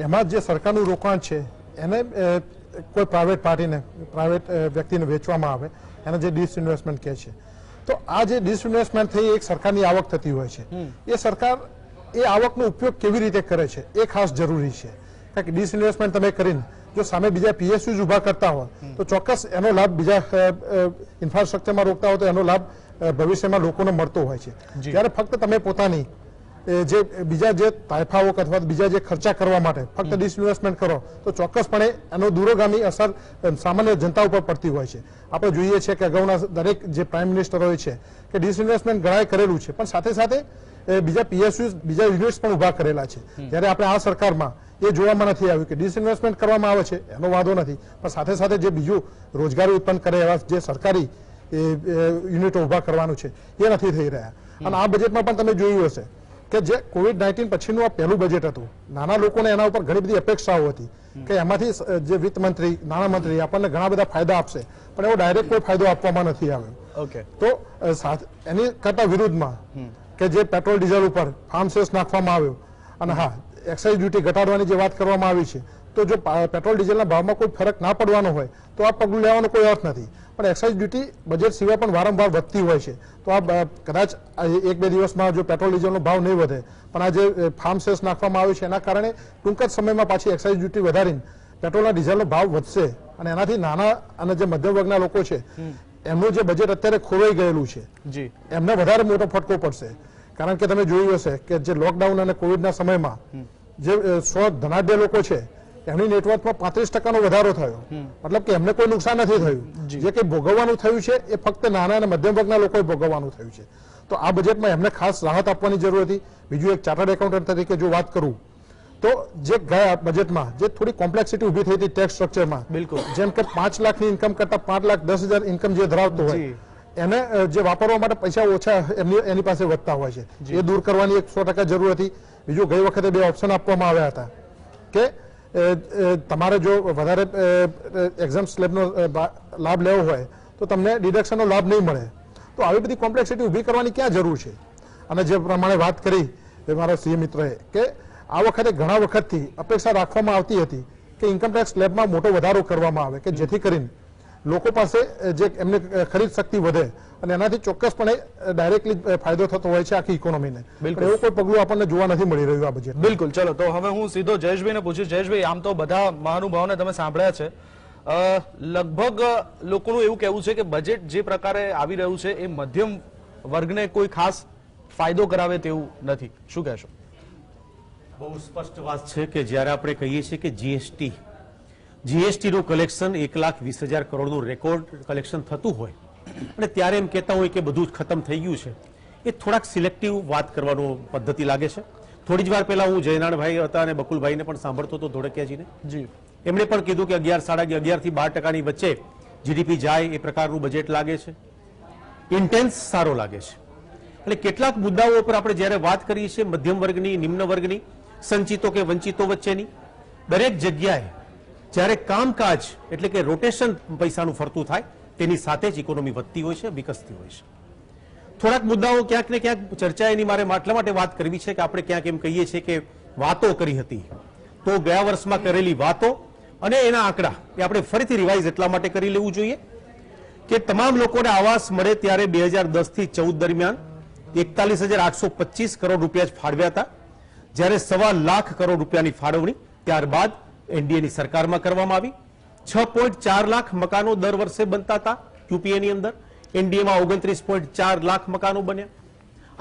એમાં જે સરકારનું રોકાણ છે એને કોઈ પ્રાઇવેટ પાર્ટીને, પ્રાઇવેટ વ્યક્તિને વેચવામાં આવે એને જે ડિસઇન્વેસ્ટમેન્ટ કહે છે. તો આ જે ડિસઇન્વેસ્ટમેન્ટ થઈ એક સરકારની આવક થતી હોય છે, એ સરકાર એ આવકનો ઉપયોગ કેવી રીતે કરે છે એ ખાસ જરૂરી છે. કારણ કે ડિસઇન્વેસ્ટમેન્ટ તમે કરીને જો સામે બીજા પીએસયુઝ ઊભા કરતા હોય તો ચોક્કસ એનો લાભ બીજા ઇન્ફ્રાસ્ટ્રક્ચરમાં રોકતા હોય તો એનો લાભ ભવિષ્યમાં લોકોને મળતો હોય છે. જ્યારે ફક્ત તમે પોતાની જે બીજા જે તાયફાઓ અથવા બીજા જે ખર્ચા કરવા માટે ફક્ત ડિસઇન્વેસ્ટમેન્ટ કરો તો ચોક્કસપણે એનો દૂરોગામી અસર સામાન્ય જનતા ઉપર પડતી હોય છે. આપણે જોઈએ છીએ કે અગાઉના દરેક જે પ્રાઇમ મિનિસ્ટરોએ છે કે ડિસઇન્વેસ્ટમેન્ટ ઘણાએ કરેલું છે, પણ સાથે સાથે બીજા પીએસયુ બીજા યુનિટ્સ પણ ઉભા કરેલા છે. જ્યારે આપણે આ સરકારમાં એ જોવામાં નથી આવ્યું કે ડિસઇન્વેસ્ટમેન્ટ કરવામાં આવે છે એનો વાંધો નથી, પણ સાથે સાથે જે બીજું રોજગારી ઉત્પન્ન કરે એવા જે સરકારી યુનિટો ઉભા કરવાનું છે એ નથી થઈ રહ્યા. અને આ બજેટમાં પણ તમે જોયું હશે કે જે કોવિડ-19 પછીનું આ પહેલું બજેટ હતું, નાના લોકોને એના ઉપર ઘણી બધી અપેક્ષાઓ હતી કે એમાંથી જે વિત્ત મંત્રી, નાણામંત્રી આપણને ઘણા બધા ફાયદા આપશે, પણ એવો ડાયરેક્ટ કોઈ ફાયદો આપવામાં નથી આવ્યો. તો એની કરતા વિરુદ્ધમાં કે જે પેટ્રોલ ડીઝલ ઉપર ફાર્મ સેસ નાખવામાં આવ્યો અને હા એક્સાઇઝ ડ્યુટી ઘટાડવાની જે વાત કરવામાં આવી છે, તો જો પેટ્રોલ ડીઝલના ભાવમાં કોઈ ફરક ના પડવાનો હોય તો આ પગલું લેવાનો કોઈ અર્થ નથી. પણ એક્સાઇઝ ડ્યુટી બજેટ સિવાય પણ વારંવાર વધતી હોય છે, તો આ કદાચ 1-2 દિવસમાં જો પેટ્રોલ ડીઝલનો ભાવ નહીં વધે, પણ આ જે ફાર્મ સેસ નાખવામાં આવ્યું છે એના કારણે ટૂંક જ સમયમાં પાછી એક્સાઇઝ ડ્યુટી વધારીને પેટ્રોલના ડીઝલનો ભાવ વધશે અને એનાથી નાના અને જે મધ્યમ વર્ગના લોકો છે એમનું જે બજેટ અત્યારે ખોવાઈ ગયેલું છે એમને વધારે મોટો ફટકો પડશે. કારણ કે તમે જોયું હશે કે જે લોકડાઉન અને કોવિડના સમયમાં જે 100 ધનાઢ્ય લોકો છે એમની નેટવર્કમાં 35% વધારો થયો, મતલબ કે એમને કોઈ નુકસાન નથી થયું. જે કંઈ ભોગવવાનું થયું છે એ ફક્ત નાના અને મધ્યમ વર્ગના લોકોએ ભોગવવાનું થયું છે. તો આ બજેટમાં એમને ખાસ રાહત આપવાની જરૂર હતી. બીજું એક ચાર્ટર્ડ એકાઉન્ટન્ટ તરીકે જો વાત કરું તો જે ગયા બજેટમાં જે થોડી કોમ્પ્લેક્સિટી ઊભી થઈ હતી ટેક્સ સ્ટ્રક્ચરમાં, બિલકુલ જેમ કે 5 લાખની ઇન્કમ કરતા 5,10,000 ઇન્કમ જે ધરાવતો હોય એને જે વાપરવા માટે પૈસા ઓછા એની પાસે વધતા હોય છે, એ દૂર કરવાની 100% જરૂર હતી. બીજું ગઈ વખતે 2 ઓપ્શન આપવામાં આવ્યા હતા કે તમારે જો વધારે એક્ઝામ સ્લેબનો લાભ લેવો હોય તો તમને ડિડક્શનનો લાભ નહીં મળે. તો આવી બધી કોમ્પ્લેક્સિટી ઊભી કરવાની ક્યાં જરૂર છે? અને જે પ્રમાણે વાત કરી મારા સીએમ મિત્રએ કે આ વખતે ઘણા વખતથી અપેક્ષા રાખવામાં આવતી હતી કે ઇન્કમટેક્સ સ્લેબમાં મોટો વધારો કરવામાં આવે કે જેથી કરીને લોકો પાસે જે એમને ખરીદ શક્તિ વધે અને એનાથી ચોક્કસપણે ડાયરેક્ટલી ફાયદો થતો હોય છે આખી ઇકોનોમીને. એવું કોઈ પગલું આપણને જોવા નથી મળી રહ્યું આ બજેટ. બિલકુલ. ચલો તો હવે હું સીધો જયેશભાઈને પૂછીશ. જયેશભાઈ, આમ તો બધા મહાનુભાવોને તમે સાંભળ્યા છે, લગભગ લોકોનું એવું કહેવું છે કે બજેટ જે પ્રકારે આવી રહ્યું છે એ મધ્યમ વર્ગને કોઈ ખાસ ફાયદો કરાવે તેવું નથી. શું કહેશો? બહુ સ્પષ્ટ વાત છે કે જ્યારે આપણે કહીએ છીએ કે જીએસટીનું કલેક્શન 1,20,000 કરોડનું રેકોર્ડ કલેક્શન થતું હોય અને ત્યારે એમ કહેતા હોય કે બધું જ ખતમ થઈ ગયું છે, એ થોડાક સિલેક્ટિવ વાત કરવાનો પદ્ધતિ લાગે છે. થોડી જ વાર પહેલા હું જયનાણભાઈ હતા અને બકુલભાઈને પણ સાંભળતો હતો ધોળકિયાજીને. એમણે પણ કીધું કે 11-11.5 થી 12% વચ્ચે જીડીપી જાય એ પ્રકારનું બજેટ લાગે છે. ઇન્ટેન્સ સારો લાગે છે. એટલે કેટલાક મુદ્દાઓ પર આપણે જ્યારે વાત કરીએ છીએ મધ્યમ વર્ગની, નિમ્ન વર્ગની, સંચિતો કે વંચિતો વચ્ચેની, દરેક જગ્યાએ જ્યારે કામકાજ એટલે કે રોટેશન પૈસાનું ફરતું થાય તેની સાથે જ ઇકોનોમી વધતી હોય છે, વિકસતી હોય છે. થોડાક મુદ્દાઓ ક્યાંક ને ક્યાંક ચર્ચા એની મારે એટલા માટે વાત કરવી છે કે આપણે ક્યાંક એમ કહીએ છીએ કે વાતો કરી હતી, તો ગયા વર્ષમાં કરેલી વાતો અને એના આંકડા એ આપણે ફરીથી રિવાઇઝ એટલા માટે કરી લેવું જોઈએ કે તમામ લોકોને આવાસ મળે ત્યારે 2010 થી 14 દરમિયાન 41,825 કરોડ રૂપિયા જ ફાળવ્યા હતા, જ્યારે 1,25,00,000 કરોડ રૂપિયાની ફાળવણી ત્યારબાદ એનડીએની સરકારમાં કરવામાં આવી. 6.4 લાખ મકાનો દર વર્ષે બનતા હતા યુપીએની અંદર, એનડીએમાં 29.4 લાખ મકાનો બન્યા.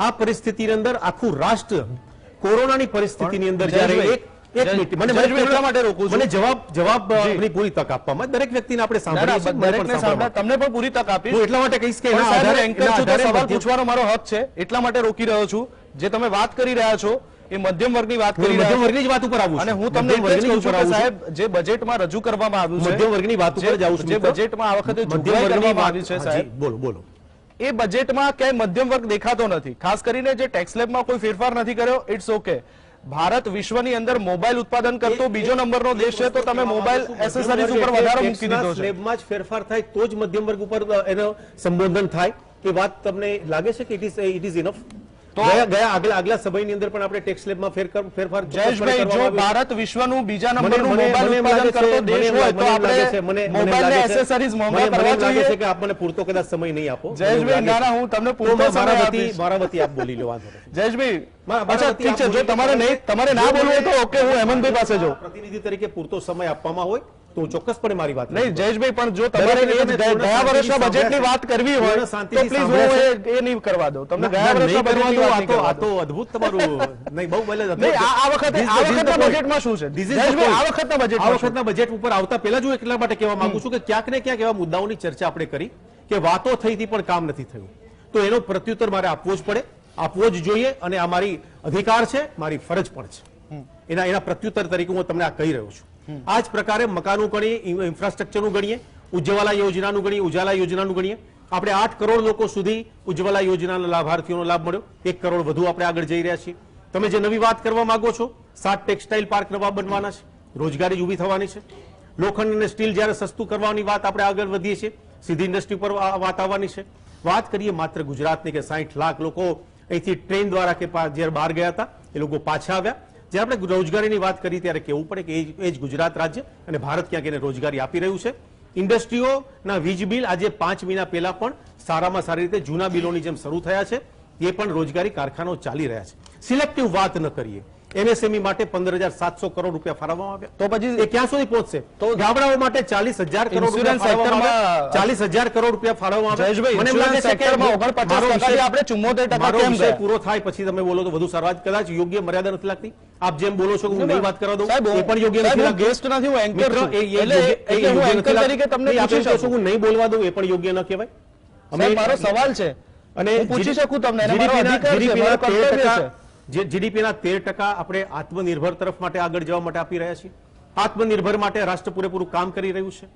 આ પરિસ્થિતિની અંદર આખું રાષ્ટ્ર કોરોનાની પરિસ્થિતિની અંદર જ્યારે એક મિનિટ મને જવાબ પૂરી તક આપવામાં દરેક વ્યક્તિને આપણે સાંભળીએ, તમને પણ પૂરી તક આપીશ. એટલા માટે કહીશ કે સવાલ પૂછવાનો મારો હક છે એટલા માટે રોકી રહ્યો છું. જે તમે વાત કરી રહ્યા છો એ મધ્યમ વર્ગની વાત કરી રહ્યા છો, મધ્યમ વર્ગની જ વાત ઉપર આવું અને હું તમને કહું છું કે સાહેબ જે બજેટમાં રજૂ કરવામાં આવ્યું છે મધ્યમ વર્ગની વાત ઉપર જાઉં છું. જે બજેટમાં આ વખતે જોગવાઈ કરવામાં આવી છે સાહેબ, બોલો એ બજેટમાં ક્યાંય મધ્યમ વર્ગ દેખાતો નથી. ખાસ કરીને જે ટેક્સ સ્લેબમાં કોઈ ફેરફાર નથી કર્યો. It's okay. ભારત વિશ્વની અંદર મોબાઈલ ઉત્પાદન કરતો બીજો નંબરનો દેશ છે, તો તમે મોબાઈલ એસેસરીઝ ઉપર વધારો મૂકી દીધો છે. સ્લેબમાં જ ફેરફાર થાય તો જ મધ્યમ વર્ગ ઉપર એનો સંબોધન થાય. એ વાત તમને લાગે છે કે ઇટ ઇઝ ઇનફ? આગલા સમયની અંદર પણ આપણે ટેક્સ સ્લેબમાં ફેરફાર. જયેશભાઈ, જો ભારત વિશ્વનું બીજા નંબરનું મોબાઈલ ઉત્પાદન કરતો દેશ હોય તો આપણે મોબાઈલ એસેસરીઝ મોંઘા કરવા જોઈએ છે કે આપ મને પૂરતો કદાચ સમય નહીં આપો. જયેશભાઈ, ના હું તમને પૂરતો સમય આપીશ. મારા વતી આપ બોલી લો. જયેશભાઈ, અચ્છા ઠીક છે, જો તમારે ના બોલવું તો ઓકે, હું હેમંતભાઈ પાસે જાઉં. પ્રતિનિધિ તરીકે પૂરતો સમય આપવામાં હોય તો હું ચોક્કસપણે મારી વાત નહીં જયેશભાઈ, પણ જો તમારે ગયા વર્ષના બજેટની વાત કરવી હોય તો પ્લીઝ હું એ નહીં કરવા દઉં તમને. ગયા વર્ષના બજેટની વાત નહીં કરવા દઉં. અદભુત તમારું નહીં બહુ નહીં, આ વખતના બજેટમાં શું છે જયેશભાઈ? આ વખતના બજેટ ઉપર આવતા પહેલા જ હું એટલા માટે કહેવા માંગુ છું કે ક્યાંક ને ક્યાંક એવા મુદ્દાઓની ચર્ચા આપણે કરી કે વાતો થઈ હતી પણ કામ નથી થયું, તો એનો પ્રત્યુત્તર મારે આપવો જ પડે, આપવો જ જોઈએ, અને આ મારી અધિકાર છે, મારી ફરજ પણ છે. એના પ્રત્યુત્તર તરીકે હું તમને આ કહી રહ્યો છું. આ જ પ્રકારે મકાનો ગણીએ, ઇન્ફ્રાસ્ટ્રક્ચરનું ગણીએ, ઉજ્જવલા યોજનાનું ગણીએ, ઉજાલા યોજનાનું ગણીએ. આપણે 8 કરોડ લોકો સુધી ઉજ્જવલા યોજનાના લાભાર્થીઓનો લાભ મળ્યો, 1 કરોડ વધુ આપણે આગળ જઈ રહ્યા છીએ. તમે જે નવી વાત કરવા માંગો છો, 7 ટેક્સટાઇલ પાર્ક નવા બનવાના છે, રોજગારી ઊભી થવાની છે. લોખંડ અને સ્ટીલ જ્યારે સસ્તું કરવાની વાત આપણે આગળ વધીએ છીએ, સીધી ઇન્ડસ્ટ્રી પર વાત આવવાની છે. વાત કરીએ માત્ર ગુજરાતની કે 60 લાખ લોકો અહીંથી ટ્રેન દ્વારા કે જ્યારે બહાર ગયા હતા એ લોકો પાછા આવ્યા. જ્યારે આપણે રોજગારીની વાત કરી ત્યારે કહેવું પડે કે એ જ ગુજરાત રાજ્ય અને ભારત ક્યાંક એને રોજગારી આપી રહ્યું છે. ઇન્ડસ્ટ્રીઓના વીજ બિલ આજે 5 મહિના પહેલા પણ સારામાં સારી રીતે જૂના બિલોની જેમ શરૂ થયા છે, એ પણ રોજગારી કારખાનાઓ ચાલી રહ્યા છે. સિલેક્ટિવ વાત ન કરીએ, એમએસએમઈ માટે 15,700 કરોડ રૂપિયા ફાળવવામાં આવ્યા, તો પછી એ ક્યાં સુધી પહોંચશે? તો ગામડાઓ માટે 40,000 કરોડ રૂપિયા ફાળવવામાં આવ્યા, 40,000 કરોડ રૂપિયા ફાળવવામાં આવ્યા. મને લાગે છે કે આપણે 74% કેમ વિષય પૂરો થાય પછી તમે બોલો તો વધુ સારું. કદાચ યોગ્ય મર્યાદા નથી લાગતી. આપ જેમ બોલો છો હું નહીં વાત કરવા દઉં એ પણ યોગ્ય નથી. ગેસ્ટ નથી, હું એન્કર છું, એટલે હું એન્કર તરીકે તમને પૂછી શકું, હું નહીં બોલવા દઉં એ પણ યોગ્ય ન કહેવાય. અમે મારો સવાલ છે અને હું પૂછી શકું તમને, અને મારો અધિકાર છે, મારો કર્તવ્ય છે. જે જીડીપીના 13% આપણે આત્મનિર્ભર તરફ માટે આગળ જવા માટે આપી રહ્યા છીએ. આત્મનિર્ભર માટે રાષ્ટ્ર પૂરેપૂરું કામ કરી રહ્યું છે.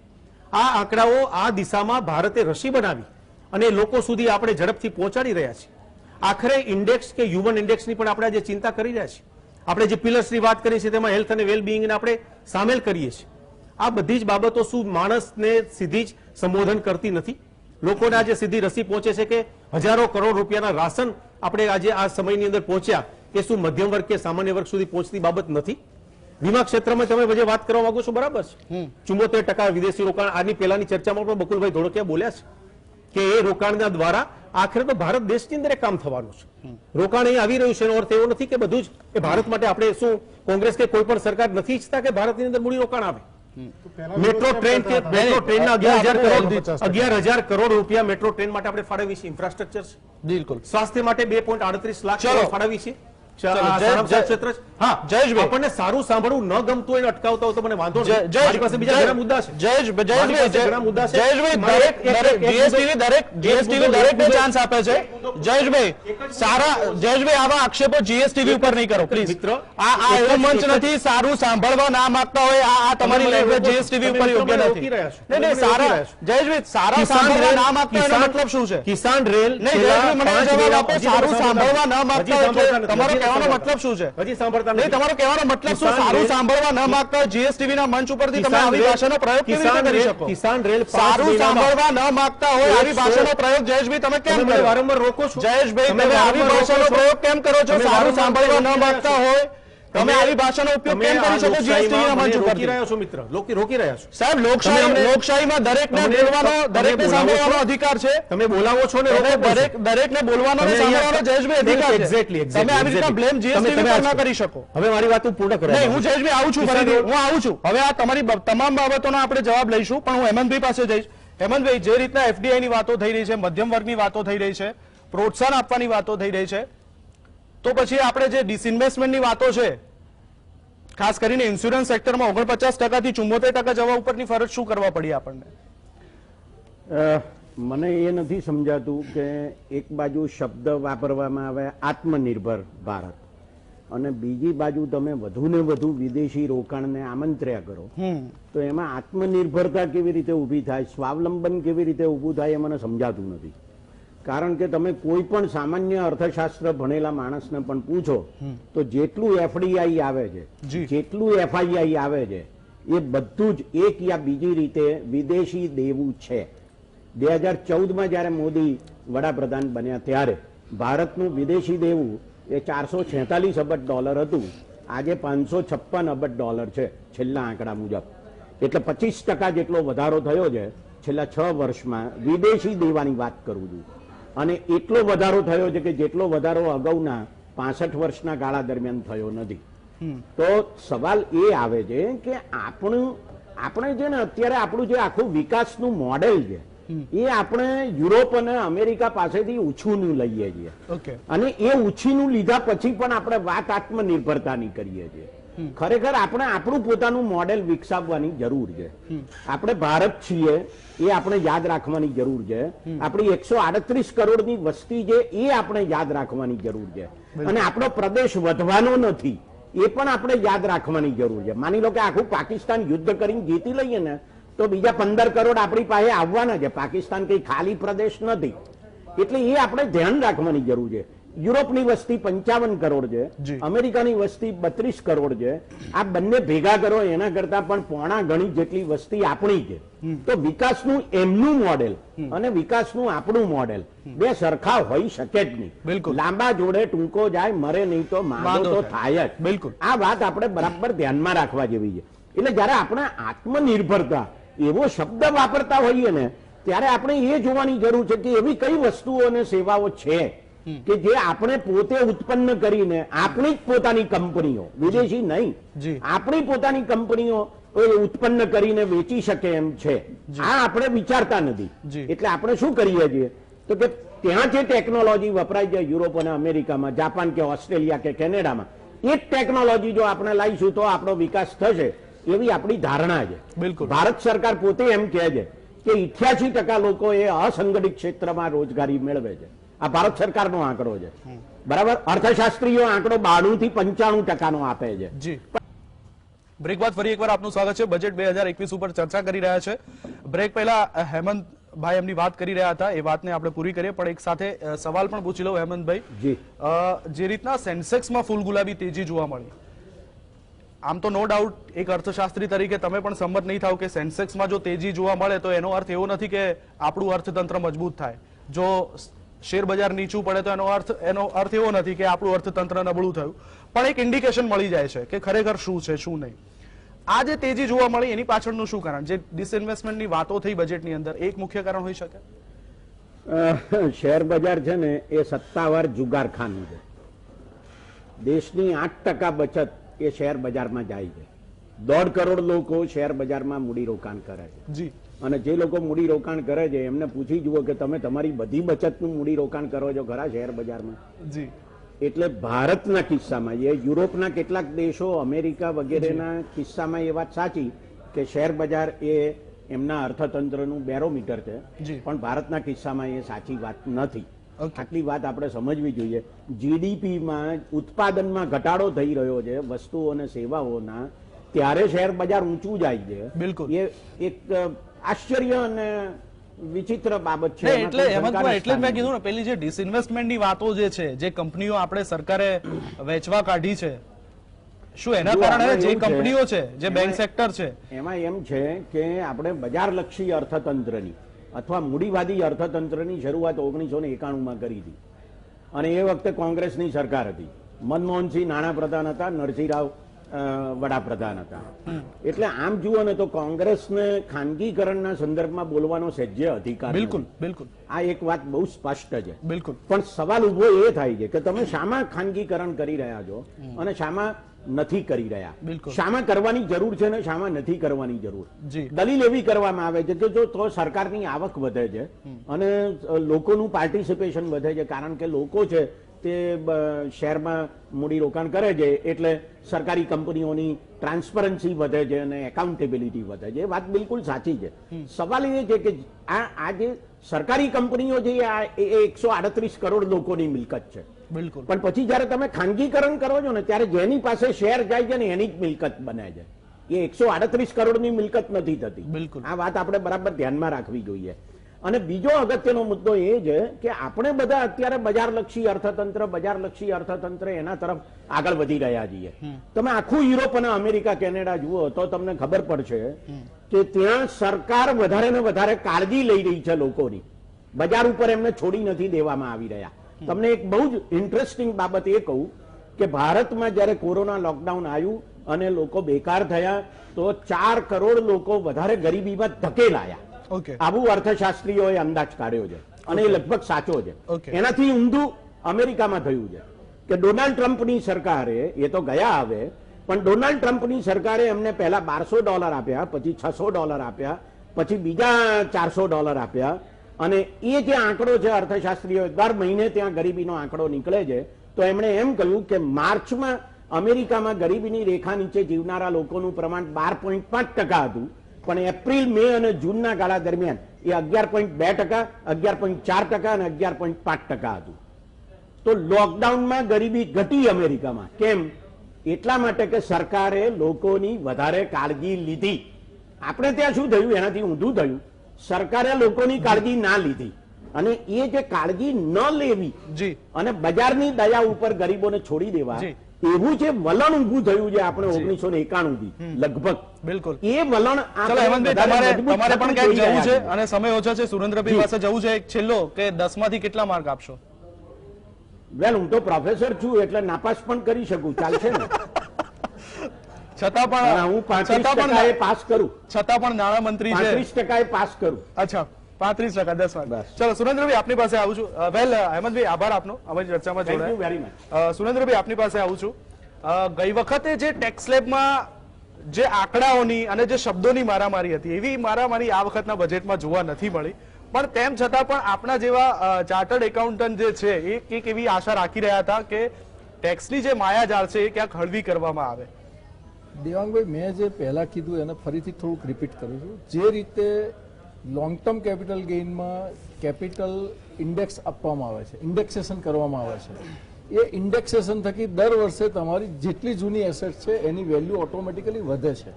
આ આંકડાઓ આ દિશામાં ભારતે રસી બનાવી અને લોકો સુધી આપણે ઝડપથી પહોંચાડી રહ્યા છીએ. આખરે ઇન્ડેક્સ કે હ્યુમન ઇન્ડેક્સની પણ આપણે આજે ચિંતા કરી રહ્યા છીએ. આપણે જે પિલર્સની વાત કરી છે તેમાં હેલ્થ અને વેલબિંગને આપણે સામેલ કરીએ છીએ. આ બધી જ બાબતો શું માણસને સીધી જ સંબોધન કરતી નથી? લોકોને આજે સીધી રસી પહોંચે છે કે હજારો કરોડ રૂપિયાના રાશન આપણે આજે આ સમયની અંદર પહોંચ્યા, એ શું મધ્યમ વર્ગ કે સામાન્ય વર્ગ સુધી પહોંચતી બાબત નથી? વીમા ક્ષેત્રમાં તમે જે વાત કરવા માંગો છો બરાબર છે, 74% વિદેશી રોકાણ. આની પહેલાની ચર્ચામાં પણ બકુલભાઈ ધોળકિયા બોલ્યા છે કે એ રોકાણના દ્વારા આખરે તો ભારત દેશની અંદર કામ થવાનું છે. રોકાણ અહીં આવી રહ્યું છે એનો અર્થ એવો નથી કે બધું જ એ ભારત માટે આપણે શું કોંગ્રેસ કે કોઈ પણ સરકાર નથી ઈચ્છતા કે ભારતની અંદર મૂડી રોકાણ આવે? મેટ્રો ટ્રેન કે મેટ્રો ટ્રેનના 11,000 કરોડ રૂપિયા મેટ્રો ટ્રેન માટે આપણે ફાળવી છે. ઇન્ફ્રાસ્ટ્રક્ચર છે, બિલકુલ. સ્વાસ્થ્ય માટે 2.38 લાખ કરોડ ફાળવી છે. આપણને સારું સાંભળવું ન ગમતું હોય અટકાવતા હોય તો મને વાંધો નહીં. મારી પાસે બીજા ઘણા મુદ્દા છે. દરેકને ચાન્સ આપે છે. જયેશભાઈ આવા આક્ષેપો જીએસટીવી ઉપર નહીં કરો પ્લીઝ. મિત્ર, આ એવો મંચ નથી. સારું સાંભળવા ના માંગતા હોય આ તમારી લેંગ્વેજ જીએસટીવી ઉપર યોગ્ય નથી. નહીં સારા જયેશભાઈ, સારા સાંભળવા ના માંગતા એનો મતલબ શું છે? કિસાન રેલ નહીં જયેશભાઈ, મને જવાબ આપો. સારું સાંભળવા ના માંગતા હોય તમારો કહેવાનો મતલબ શું છે? હજી સાંભળતા નહીં. તમારો કહેવાનો મતલબ શું? સારું સાંભળવા ન માંગતા જીએસટીવી ના મંચ ઉપરથી તમે આવી ભાષાનો પ્રયોગ કેવી રીતે કરી શકો? કિસાન રેલ સારું સાંભળવા ન માંગતા હોય આવી ભાષાનો પ્રયોગ જયેશભાઈ તમે કેમ કરો? વારંવાર રોકો છો જયેશભાઈ, તમે આવી ભાષાનો પ્રયોગ કેમ કરો છો? સારું સાંભળવા ન માંગતા હોય તમે આવી ભાષાનો ઉપયોગ કેમ કરી શકો? જીએસટીવી ના મંચ ઉપર રોકી રહ્યા છો મિત્ર, રોકી રહ્યા છો સાહેબ. લોકશાહીમાં દરેકને બોલવાનો, દરેકને સાંભળવાનો અધિકાર છે. તમે બોલાવો છો ને દરેકને બોલવાનો અને સાંભળવાનો જયેશભાઈ અધિકાર છે. એક્ઝેક્ટલી તમે આવી રીતે બ્લેમ જીએસટીવી પર ના કરી શકો. હવે મારી વાત પૂર્ણ કરો. નહીં, હું જયેશભાઈ આવું છું, ફરીથી હું આવું છું. હવે આ તમારી તમામ બાબતોનો આપણે જવાબ લઈશું, પણ હું હેમંતભાઈ પાસે જઈશ. હેમંતભાઈ, જે રીતના એફડીઆઈ ની વાતો થઈ રહી છે, મધ્યમ વર્ગની વાતો થઈ રહી છે, પ્રોત્સાહન આપવાની વાતો થઈ રહી છે, તો પછી આપણે જે ડિસઇન્વેસ્ટમેન્ટની વાતો છે, ખાસ કરીને ઇન્સ્યોરન્સ સેક્ટરમાં 49% થી 74% જવા ઉપરની ફરજ શું કરવા પડી આપણને? મને એ નથી સમજાતું કે એક બાજુ શબ્દ વાપરવામાં આવે આત્મનિર્ભર ભારત અને બીજી બાજુ તમે વધુ ને વધુ વિદેશી રોકાણને આમંત્ર્યા કરો, તો એમાં આત્મનિર્ભરતા કેવી રીતે ઊભી થાય, સ્વાવલંબન કેવી રીતે ઊભું થાય એ મને સમજાતું નથી. કારણ કે તમે કોઈ પણ સામાન્ય અર્થશાસ્ત્ર ભણેલા માણસને પણ પૂછો તો જેટલું એફડીઆઈ આવે છે, જેટલું એફઆઈઆઈ આવે છે, એ બધું જ એક યા બીજી રીતે વિદેશી દેવું છે. 2014માં જયારે મોદી વડાપ્રધાન બન્યા ત્યારે ભારતનું વિદેશી દેવું એ $446 અબજ હતું. આજે $556 અબજ છે છેલ્લા આંકડા મુજબ. એટલે 25% જેટલો વધારો થયો છે છેલ્લા 6 વર્ષમાં. વિદેશી દેવાની વાત કરું છું. અને એટલો વધારો થયો છે કે જેટલો વધારો અગાઉના 65 વર્ષના ગાળા દરમિયાન થયો નથી. તો સવાલ એ આવે છે કે આપણું આપણે છે ને અત્યારે આપણું જે આખું વિકાસનું મોડેલ છે એ આપણે યુરોપ અને અમેરિકા પાસેથી ઉછીનું લઈએ છીએ. અને એ ઉછીનું લીધા પછી પણ આપણે વાત આત્મનિર્ભરતાની કરીએ છીએ. ખરેખર આપણે આપણું પોતાનું મોડેલ વિકસાવવાની જરૂર છે. આપણે ભારત છીએ એ આપણે યાદ રાખવાની જરૂર છે. આપણી 138 કરોડની વસ્તી છે એ આપણે યાદ રાખવાની જરૂર છે. અને આપણો પ્રદેશ વધવાનો નથી એ પણ આપણે યાદ રાખવાની જરૂર છે. માની લો કે આખું પાકિસ્તાન યુદ્ધ કરીને જીતી લઈએ ને તો બીજા 15 કરોડ આપણી પાસે આવવાના છે. પાકિસ્તાન કઈ ખાલી પ્રદેશ નથી. એટલે એ આપણે ધ્યાન રાખવાની જરૂર છે. યુરોપની વસ્તી 55 કરોડ છે, અમેરિકાની વસ્તી 32 કરોડ છે. આ બંને ભેગા કરો એના કરતા પણ પોણા ગણી જેટલી વસ્તી આપણી છે. તો વિકાસનું એમનું મોડેલ અને વિકાસનું આપણું મોડેલ બે સરખા હોઈ શકે જ નહીં. લાંબા જોડે ટૂંકો જાય, મરે નહીં તો માંદો તો થાય જ. બિલકુલ આ વાત આપણે બરાબર ધ્યાનમાં રાખવા જેવી છે. એટલે જયારે આપણે આત્મનિર્ભરતા એવો શબ્દ વાપરતા હોઈએ ને ત્યારે આપણે એ જોવાની જરૂર છે કે એવી કઈ વસ્તુઓ અને સેવાઓ છે કે જે આપણે પોતે ઉત્પન્ન કરીને આપણી જ પોતાની કંપનીઓ, વિદેશી નહીં, આપણી પોતાની કંપનીઓ ઉત્પન્ન કરીને વેચી શકે એમ છે. આ આપણે વિચારતા નથી. એટલે આપણે શું કરીએ છીએ તો કે ત્યાં જે ટેકનોલોજી વપરાય છે યુરોપ અને અમેરિકામાં, જાપાન કે ઓસ્ટ્રેલિયા કે કેનેડામાં, એ જ ટેકનોલોજી જો આપણે લાવીશું તો આપણો વિકાસ થશે એવી આપણી ધારણા છે. બિલકુલ ભારત સરકાર પોતે એમ કહે છે કે 88% લોકો એ અસંગઠિત ક્ષેત્રમાં રોજગારી મેળવે છે. આ ભારત સરકારનો આંકડો છે. બરાબર. અર્થશાસ્ત્રીઓ આંકડો 92 થી 95% આપે છે. જી બ્રેક બાદ ફરી એકવાર આપનું સ્વાગત છે. બજેટ 2021 ઉપર ચર્ચા કરી રહ્યા છે. બ્રેક પહેલા હેમંતભાઈ એમની વાત કરી રહ્યા હતા, એ વાતને આપણે પૂરી કરીએ, પણ એક સાથે સવાલ પણ પૂછી લઉં હેમંતભાઈ. જે રીતના સેન્સેક્સમાં ફૂલ ગુલાબી તેજી જોવા મળી, આમ તો નો ડાઉટ એક અર્થશાસ્ત્રી તરીકે તમે પણ સંમત નહીં થાવ કે સેન્સેક્સમાં જો તેજી જોવા મળે તો એનો અર્થ એવો નથી કે આપણું અર્થતંત્ર મજબૂત થાય. જો શેર બજાર નીચું પડે તો એનો અર્થ એવો નથી કે આપણું અર્થતંત્ર નબળું થયું, પણ એક ઇન્ડિકેશન મળી જાય છે કે ખરેખર શું છે શું નહીં. આ જે તેજી જોવા મળી એની પાછળનું શું કારણ? જે ડિસઇન્વેસ્ટમેન્ટની વાતો થઈ બજેટની અંદર, એક મુખ્ય કારણ હોઈ શકે? શેર બજાર છે ને એ સત્તાવાર જુગારખાનું છે. દેશની 8% બચત એ શેર બજારમાં જાય છે. 1.5 કરોડ લોકો શેર બજારમાં મૂડીરોકાણ કરે છે. જી. અને જે લોકો મૂડીરોકાણ કરે છે એમને પૂછી જુઓ કે તમે તમારી બધી બચતનું મૂડીરોકાણ કરો છો ખરા શેર બજારમાં? જી. એટલે ભારતના કિસ્સામાં, એ યુરોપના કેટલાક દેશો, અમેરિકા વગેરેના કિસ્સામાં એ વાત સાચી કે શેર બજાર એ એમના અર્થતંત્રનું બેરોમીટર છે, પણ ભારતના કિસ્સામાં એ સાચી વાત નથી. આટલી વાત આપણે સમજવી જોઈએ. જીડીપીમાં, ઉત્પાદનમાં ઘટાડો થઈ રહ્યો છે વસ્તુઓ અને સેવાઓના, ત્યારે શેર બજાર ઊંચું જાય છે. બિલકુલ એ એક આશ્ચર્ય અને વિચિત્ર બાબત છે. એટલે મેં કીધું ને, પેલી જે ડિસઇન્વેસ્ટમેન્ટની વાતો જે છે, જે કંપનીઓ આપણે સરકારે વેચવા કાઢી છે, શું એના કારણે જે કંપનીઓ છે, જે બેંક સેક્ટર છે, એમાં એમ છે કે આપણે બજારલક્ષી અર્થતંત્રની અથવા મૂડીવાદી અર્થતંત્રની શરૂઆત 1991માં કરી હતી. અને એ વખતે કોંગ્રેસની સરકાર હતી. મનમોહનસિંહ નાણાપ્રધાન હતા, નરસિંહ રાવ વડાપ્રધાન હતા. એટલે આમ જુઓ ને તો કોંગ્રેસને ખાનગીકરણના સંદર્ભમાં બોલવાનો સજ્જ અધિકાર. બિલકુલ બિલકુલ આ એક વાત બહુ સ્પષ્ટ છે. બિલકુલ. પણ સવાલ ઉભો એ થાય છે કે તમે શામાં ખાનગીકરણ કરી રહ્યા છો અને શામાં નથી કરી રહ્યા. શામાં કરવાની જરૂર છે ને શામાં નથી કરવાની જરૂર. દલીલ એવી કરવામાં આવે છે કે જો તો સરકારની આવક વધે છે અને લોકોનું પાર્ટિસિપેશન વધે છે, કારણ કે લોકો છે તે શેરમાં મૂડીરોકાણ કરે છે એટલે સરકારી કંપનીઓની ટ્રાન્સપરન્સી વધે છે અને એકાઉન્ટેબિલિટી વધે છે. એ વાત બિલકુલ સાચી છે. સવાલ એ છે કે આ જે સરકારી કંપનીઓ છે એ 138 કરોડ લોકોની મિલકત છે. બિલકુલ. પણ પછી જયારે તમે ખાનગીકરણ કરો છો ને ત્યારે જેની પાસે શેર જાય છે ને એની જ મિલકત બને છે. એ 138 કરોડની મિલકત નથી થતી. બિલકુલ. આ વાત આપણે બરાબર ધ્યાનમાં રાખવી જોઈએ. અને બીજો અગત્યનો મુદ્દો એ છે કે આપણે બધા અત્યારે બજારલક્ષી અર્થતંત્ર એના તરફ આગળ વધી રહ્યા છીએ. તમે આખું યુરોપ અને અમેરિકા, કેનેડા જુઓ તો તમને ખબર પડશે કે ત્યાં સરકાર વધારે ને વધારે કાળજી લઈ રહી છે લોકોની. બજાર ઉપર એમને છોડી નથી દેવામાં આવી રહ્યા. તમને એક બહુ જ ઇન્ટરેસ્ટિંગ બાબત એ કહું કે ભારતમાં જયારે કોરોના લોકડાઉન આવ્યું અને લોકો બેકાર થયા તો 4 કરોડ લોકો વધારે ગરીબીમાં ધકેલાયા. આવું અર્થશાસ્ત્રીઓએ અંદાજ કાઢ્યો છે અને એ લગભગ સાચો છે. એનાથી ઊંધું અમેરિકામાં થયું છે કે ડોનાલ્ડ ટ્રમ્પની સરકારે, એ તો ગયા આવે, પણ ડોનાલ્ડ ટ્રમ્પની સરકારે એમને પહેલા $1200 આપ્યા, પછી $600 આપ્યા, પછી બીજા $400 આપ્યા. અને એ જે આંકડો છે અર્થશાસ્ત્રીઓ દર મહિને ત્યાં ગરીબીનો આંકડો નીકળે છે, તો એમણે એમ કહ્યું કે માર્ચમાં અમેરિકામાં ગરીબીની રેખા નીચે જીવનારા લોકોનું પ્રમાણ 12.5% હતું, પણ એપ્રિલ, મે અને જૂનના ગાળા દરમિયાન એ 11.2%, 11.4% અને 11.5% હતું. તો લોકડાઉનમાં ગરીબી ઘટી અમેરિકામાં. કેમ? એટલા માટે કે સરકારે લોકોની વધારે કાળજી લીધી. આપણે ત્યાં શું થયું? એનાથી ઊંધું થયું. સરકારે લોકોની કાળજી ના લીધી, અને એ જે કાળજી ન લેવી અને બજારની દયા ઉપર ગરીબોને છોડી દેવા, એવું જે વલણ ઊભું થયું છે આપણે 1991 થી લગભગ, બિલકુલ એ વલણ તમારે પણ ક્યાંક જવું છે અને સમય ઓછો છે. સુરેન્દ્રભાઈ પાસે જવું છે. એક છેલ્લો કે 10 માંથી કેટલા માર્ક આપશો? વેલ, હું તો પ્રોફેસર છું એટલે નાપાસ પણ કરી શકું, ચાલશે ને? છતાં પણ હું 35% પાસ કરું. છતાં પણ નાણામંત્રી છે 35% પાસ કરું. અચ્છા, 35%, 10 માર્ક. ચલો સુરેન્દ્રભાઈ આપની પાસે આવું છું. વેલ અહેમદભાઈ, આભાર આપનો અમારી ચર્ચામાં જોડાયા. સુરેન્દ્રભાઈ આપની પાસે આવું છું. ગઈ વખતે જે ટેક્સ સ્લેબમાં જે આંકડાઓની અને જે શબ્દોની મારામારી હતી, એવી મારામારી આ વખતના બજેટમાં જોવા નથી મળી. પણ તેમ છતાં પણ આપણા જેવા ચાર્ટર્ડ એકાઉન્ટન્ટ જે છે એ એક એવી આશા રાખી રહ્યા હતા કે ટેક્સની જે માયાજાળ છે એ ક્યાંક હળવી કરવામાં આવે. દેવાંગભાઈ, મેં જે પહેલા કીધું એને ફરીથી થોડુંક રિપીટ કરું છું. જે રીતે લોંગ ટર્મ કેપિટલ ગેઇનમાં કેપિટલ ઇન્ડેક્સ આપવામાં આવે છે, ઇન્ડેક્સેશન કરવામાં આવે છે, એ ઇન્ડેક્સેશન થકી દર વર્ષે તમારી જેટલી જૂની એસેટ છે એની વેલ્યુ ઓટોમેટિકલી વધે છે.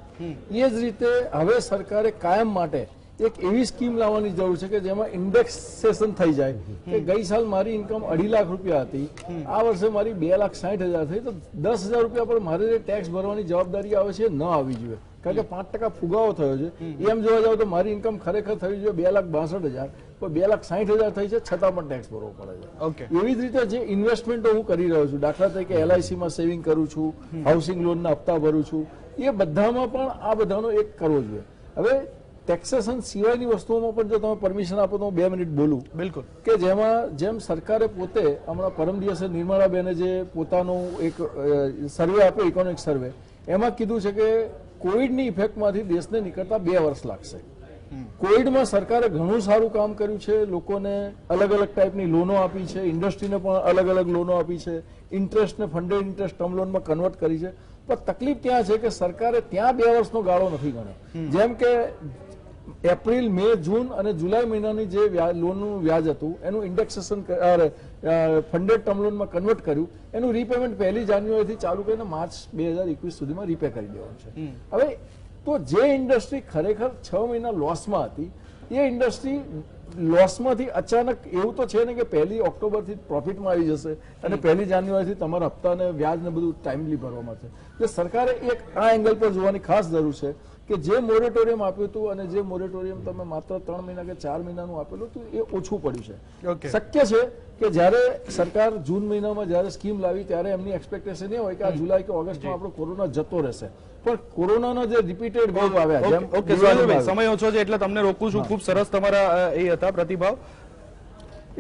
એ જ રીતે હવે સરકારે કાયમ માટે એક એવી સ્કીમ લાવવાની જરૂર છે કે જેમાં ઇન્ડેક્સેશન થઈ જાય કે ગઈ સાલ મારી ઇન્કમ 2.5 લાખ રૂપિયા હતી, આ વર્ષે મારી 2,60,000 થઈ, તો 10,000 રૂપિયા પર મારે જે ટેક્સ ભરવાની જવાબદારી આવે છે ન આવી જોઈએ, કારણ કે 5% ફુગાવો થયો છે. એમ જોવા જાવ તો મારી ઇન્કમ ખરેખર થવી જોઈએ 2,62,000, પણ 2,60,000 થઈ છે, છતાં પણ ટેક્સ ભરવો પડે છે. એવી જ રીતે જે ઇન્વેસ્ટમેન્ટો હું કરી રહ્યો છું, દાખલા તરીકે LICમાં સેવિંગ કરું છું, હાઉસિંગ લોનના હપ્તા ભરું છું, એ બધામાં પણ આ બધાનો એક કરવો જોઈએ. હવે ટેક્સેશન સિવાયની વસ્તુઓમાં પણ જો તમે પરમિશન આપો તો હું 2 મિનિટ બોલું. બિલકુલ. કે જેમ સરકારે પોતે હમણાં પરમ દિવસે નિર્મળાબેને જે પોતાનું એક સર્વે આપ્યો, ઇકોનોમિક સર્વે, એમાં કીધું છે કે કોવિડની ઇફેક્ટમાંથી દેશને નીકળતા 2 વર્ષ લાગશે. કોવિડમાં સરકારે ઘણું સારું કામ કર્યું છે, લોકોને અલગ અલગ ટાઈપની લોનો આપી છે, ઇન્ડસ્ટ્રીને પણ અલગ અલગ લોનો આપી છે, ઇન્ટરેસ્ટને ફંડેડ ઇન્ટરેસ્ટ ટર્મ લોનમાં કન્વર્ટ કરી છે. પણ તકલીફ ત્યાં છે કે સરકારે ત્યાં 2 વર્ષનો ગાળો નથી ગણ્યો. જેમ કે એપ્રિલ, મે, જૂન અને જુલાઈ મહિનાની જે લોનનું વ્યાજ હતું એનું ઇન્ડેક્સેશન ફંડેડ ટર્મ લોનમાં કન્વર્ટ કર્યું, એનું રીપેમેન્ટ 1 જાન્યુઆરીથી ચાલુ કરીને માર્ચ 2021 સુધીમાં રીપે કરી દેવાનું છે. હવે તો જે ઇન્ડસ્ટ્રી ખરેખર 6 મહિના લોસમાં હતી, એ ઇન્ડસ્ટ્રી લોસમાંથી અચાનક એવું તો છે ને કે 1 ઓક્ટોબરથી પ્રોફિટમાં આવી જશે અને 1 જાન્યુઆરીથી તમારા હપ્તા અને વ્યાજ ને બધું ટાઈમલી ભરવામાં છે. એટલે સરકારે એક આ એંગલ પર જોવાની ખાસ જરૂર છે કે જે મોરેટોરિયમ આપ્યું હતું અને જે મોરેટોરિયમ તમે માત્ર 3 મહિના કે 4 મહિનાનું આપેલું હતું એ ઓછું પડ્યું છે. શક્ય છે કે જ્યારે સરકાર જૂન મહિનામાં જ્યારે સ્કીમ લાવી ત્યારે એમની એક્સપેક્ટેશન એ હોય કે આ જુલાઈ કે ઓગસ્ટમાં આપણો કોરોના જતો રહેશે, પણ કોરોનાના જે રિપીટેડ વેવ આવ્યા, જેમ સમય ઓછો છે એટલે તમને રોકું છું. ખૂબ સરસ તમારા એ હતા પ્રતિભાવ.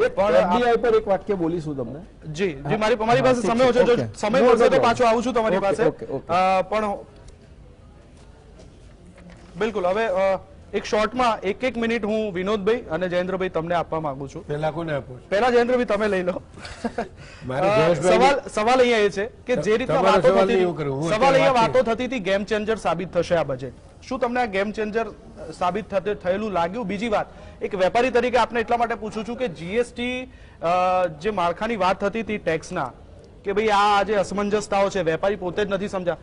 એફડીઆઈ પર એક વાક્ય બોલીશું તમને. જી જી, મારી પાસે સમય ઓછો છે, સમય મળશે તો પાછો આવું છું તમારી પાસે. પણ બિલકુલ હવે એક શોર્ટમાં 1 મિનિટ હું વિનોદભાઈ અને જયેન્દ્રભાઈ તમને આપવા માંગુ છું. પેલા કોને આપો? પહેલા જયેન્દ્રભાઈ તમે લઈ લો. સવાલ અહીંયા એ છે કે જે રીતના વાતો થતી હતી ગેમ ચેન્જર સાબિત થશે આ બજેટ, શું તમને આ ગેમ ચેન્જર સાબિત થયેલું લાગ્યું? બીજી વાત, એક વેપારી તરીકે આપને એટલા માટે પૂછું છું કે જીએસટી જે માળખાની વાત થતી હતી ટેક્સના, કે ભાઈ આ જે અસમંજસતાઓ છે વેપારી પોતે જ નથી સમજ્યા,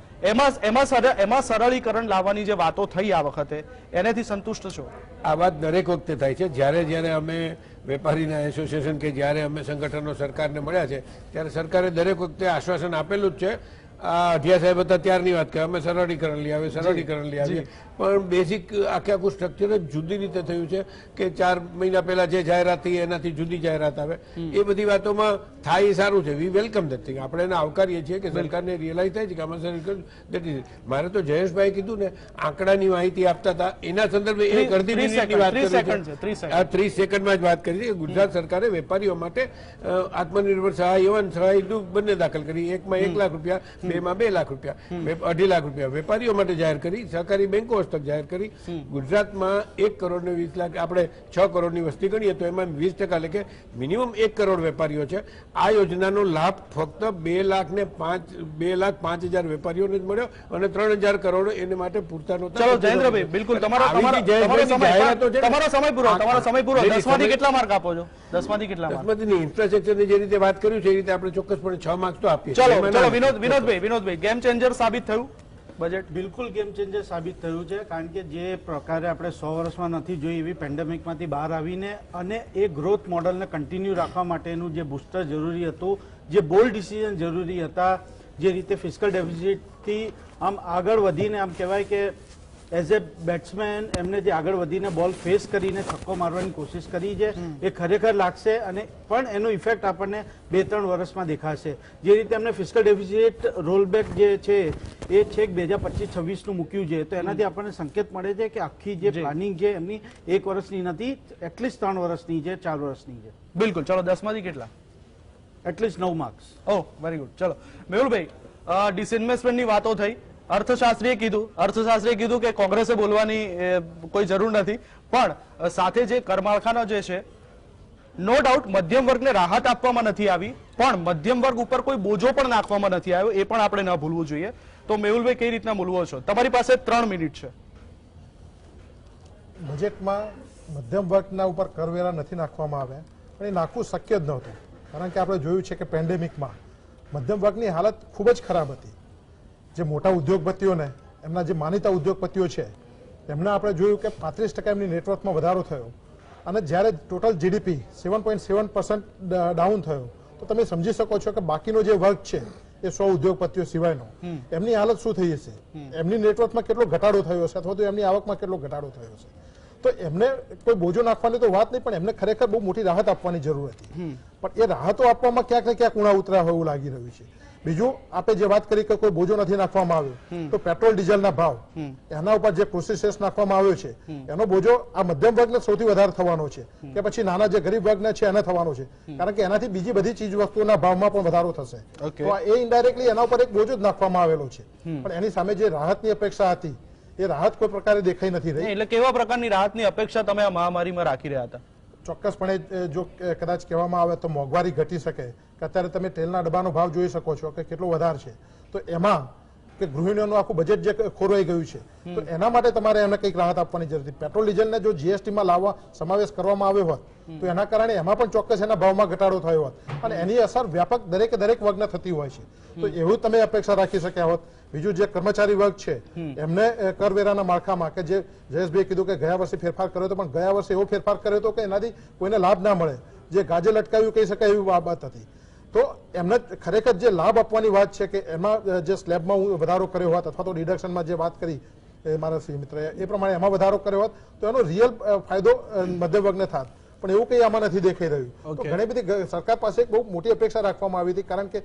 એમાં સરળીકરણ લાવવાની જે વાતો થઈ આ વખતે, એનાથી સંતુષ્ટ છો? આ વાત દરેક વખતે થાય છે. જ્યારે અમે વેપારીના એસોસિએશન કે જ્યારે અમે સંગઠનો સરકારને મળ્યા છે ત્યારે સરકારે દરેક વખતે આશ્વાસન આપેલું જ છે. આ અઢિયા સાહેબ હતા ત્યારની વાત કે અમે સરળીકરણ લઈ આવીએ, સરળીકરણ લઈ આવીએ, પણ બેઝિક આખે આખું સ્ટ્રક્ચર જ જુદી રીતે થયું છે કે 4 મહિના પહેલા જે જાહેરાત થઈ એનાથી જુદી જાહેરાત આવે. એ બધી વાતોમાં થાય સારું છે. વી વેલકમ દેટ થિંગ. આપણે એને આવકારીએ છીએ કે સરકારને રિયલાઇઝ થાય છે કે આમાં સરકાર. મારે તો જયેશભાઈ કીધું ને આંકડાની માહિતી આપતા હતા એના સંદર્ભે એક અડધી મિનિટની વાત કરી છે. આ 30 સેકન્ડમાં જ વાત કરી છે કે ગુજરાત સરકારે વેપારીઓ માટે આત્મનિર્ભર સહાય, યવન સહાય બંને દાખલ કરી. એકમાં 1 લાખ રૂપિયા, 2 માં 2 લાખ રૂપિયા, 2.5 લાખ રૂપિયા વેપારીઓ માટે જાહેર કરી, સહકારી બેંકો હસ્તક જાહેર કરી. ગુજરાતમાં 1 કરોડ ને 20 લાખ, આપણે 6 કરોડની વસ્તી ગણીએ તો એમાં 20% એટલે કે મિનિમમ 1 કરોડ વેપારીઓ છે. આ યોજનાનો લાભ ફક્ત 2,05,000 વેપારીઓને જ મળ્યો અને 3,000 કરોડ એને માટે પૂરતા નહોતા. ચલો જયેન્દ્રભાઈ, બિલકુલ તમારો સમય પૂરો. 10 માંથી કેટલા માર્ક આપો છો? 10 માંથી કેટલા માર્ક? ઇન્ફ્રાસ્ટ્રક્ચરની જે રીતે વાત કર્યું છે એ રીતે આપણે ચોક્કસપણે 6 માર્ક્સ તો આપીએ. ચલો વિનોદભાઈ, ગેમ ચેન્જર સાબિત થયું બજેટ? બિલકુલ ગેમ ચેન્જર સાબિત થયું છે, કારણ કે જે પ્રકારે આપણે 100 વર્ષમાં નથી જોઈ એવી પેન્ડેમિકમાંથી બહાર આવીને અને એ ગ્રોથ મોડલને કન્ટિન્યુ રાખવા માટેનું જે બુસ્ટર જરૂરી હતું, જે બોલ્ડ ડિસિઝન જરૂરી હતા, જે રીતે ફિસ્કલ ડેફિસિટથી આમ આગળ વધીને આમ કહેવાય કે એઝ એ બેટ્સમેન એમને જે આગળ વધીને બોલ ફેસ કરીને છક્કો મારવાની કોશિશ કરી છે એ ખરેખર લાગશે અને પણ એનો ઇફેક્ટ આપણને 2-3 વર્ષમાં દેખાશે. જે રીતે એમને ફિસ્કલ ડેફિસિટ રોલબેક જે છે એ છેક 2025-26નું મૂક્યું છે, તો એનાથી આપણને સંકેત મળે છે કે આખી જે પ્લાનિંગ છે એમની 1 વર્ષની નથી, એટલીસ્ટ 3 વર્ષની છે, 4 વર્ષની છે. બિલકુલ. ચલો 10 માંથી કેટલા? At least 9 marks. Oh, very good. ચલો મેહુલભાઈ, ડિસઇન્વેસ્ટમેન્ટની વાતો થઈ, અર્થશાસ્ત્રીએ કીધું કે કોંગ્રેસે બોલવાની કોઈ જરૂર નથી, પણ સાથે જે કરમાળખાનો જે છે, નો ડાઉટ મધ્યમ વર્ગને રાહત આપવામાં નથી આવી, પણ મધ્યમ વર્ગ ઉપર કોઈ બોજો પણ નાખવામાં નથી આવ્યો, એ પણ આપણે ન ભૂલવું જોઈએ. તો મેહુલભાઈ કઈ રીતના મૂલવો છો? તમારી પાસે 3 મિનિટ છે. બજેટમાં મધ્યમ વર્ગના ઉપર કરવેરા નથી નાખવામાં આવ્યા, પણ એ નાખવું શક્ય જ નહોતું, કારણ કે આપણે જોયું છે કે પેન્ડેમિકમાં મધ્યમ વર્ગની હાલત ખૂબ જ ખરાબ હતી. જે મોટા ઉદ્યોગપતિઓને, એમના જે માનીતા ઉદ્યોગપતિઓ છે, એમને આપણે જોયું કે 35% એમની નેટવર્કમાં વધારો થયો, અને જ્યારે ટોટલ જીડીપી 7.7% ડાઉન થયો, તો તમે સમજી શકો છો કે બાકીનો જે વર્ગ છે એ 100 ઉદ્યોગપતિઓ સિવાયનો, એમની હાલત શું થઈ હશે, એમની નેટવર્કમાં કેટલો ઘટાડો થયો હશે, અથવા તો એમની આવકમાં કેટલો ઘટાડો થયો હશે. તો એમને કોઈ બોજો નાખવાની તો વાત નહીં, પણ એમને ખરેખર બહુ મોટી રાહત આપવાની જરૂર હતી, પણ એ રાહતો આપવામાં ક્યાંક ને ક્યાંક ઉણા ઉતર્યા હોય એવું લાગી રહ્યું છે. બીજું, આપણે જે વાત કરી કે કોઈ બોજો નથી નાખવામાં આવ્યો, તો પેટ્રોલ ડીઝલના ભાવ, એના ઉપર જે પ્રોસેસ નાખવામાં આવ્યો છે, એનો બોજો આ મધ્યમ વર્ગને સૌથી વધારે થવાનો છે, કે પછી નાના જે ગરીબ વર્ગને છે એને થવાનો છે, કારણ કે એનાથી બીજી બધી ચીજ વસ્તુઓના ભાવમાં પણ વધારો થશે. તો એ ઇનડાયરેક્ટલી એના ઉપર એક બોજો જ નાખવામાં આવેલો છે, પણ એની સામે જે રાહતની અપેક્ષા હતી એ રાહત કોઈ પ્રકારે દેખાઈ નથી રહી. એટલે કેવા પ્રકારની રાહતની અપેક્ષા તમે આ મહામારીમાં રાખી રહ્યા હતા? ચોક્કસપણે જો કદાચ કહેવામાં આવે તો મોંઘવારી ઘટી શકે, કે અત્યારે તમે તેલના ડબ્બાનો ભાવ જોઈ શકો છો કે કેટલો વધારે છે, તો એમાં કે ગૃહિણીઓનું આખું બજેટ જે ખોરવાઈ ગયું છે, તો એના માટે તમારે એમને કંઈક રાહત આપવાની જરૂર હતી. પેટ્રોલ ડીઝલને જો જીએસટીમાં લાવવા સમાવેશ કરવામાં આવ્યો હોત, તો એના કારણે એમાં પણ ચોક્કસ એના ભાવમાં ઘટાડો થયો હોત, અને એની અસર વ્યાપક દરેક વર્ગને થતી હોય છે, તો એવું તમે અપેક્ષા રાખી શક્યા હોત. બીજું, જે કર્મચારી વર્ગ છે એમને કરવેરાના માળખામાં, કે જે જયેશભાઈએ કીધું કે ગયા વર્ષે ફેરફાર કર્યો હતો, પણ ગયા વર્ષે એવો ફેરફાર કર્યો હતો કે એનાથી કોઈને લાભ ના મળે, જે ગાજે લટકાવ્યું કહી શકાય એવી બાબત હતી. તો એમને ખરેખર જે લાભ આપવાની વાત છે કે એમાં જે સ્લેબમાં વધારો કર્યો હોત, અથવા તો ડિડક્શનમાં જે વાત કરી મારા શ્રી મિત્રએ, એ પ્રમાણે એમાં વધારો કર્યો હોત, તો એનો રિયલ ફાયદો મધ્યમ વર્ગને થાત, પણ એવું કંઈ આમાં નથી દેખાઈ રહ્યું. તો ઘણી બધી સરકાર પાસે બહુ મોટી અપેક્ષા રાખવામાં આવી હતી, કારણ કે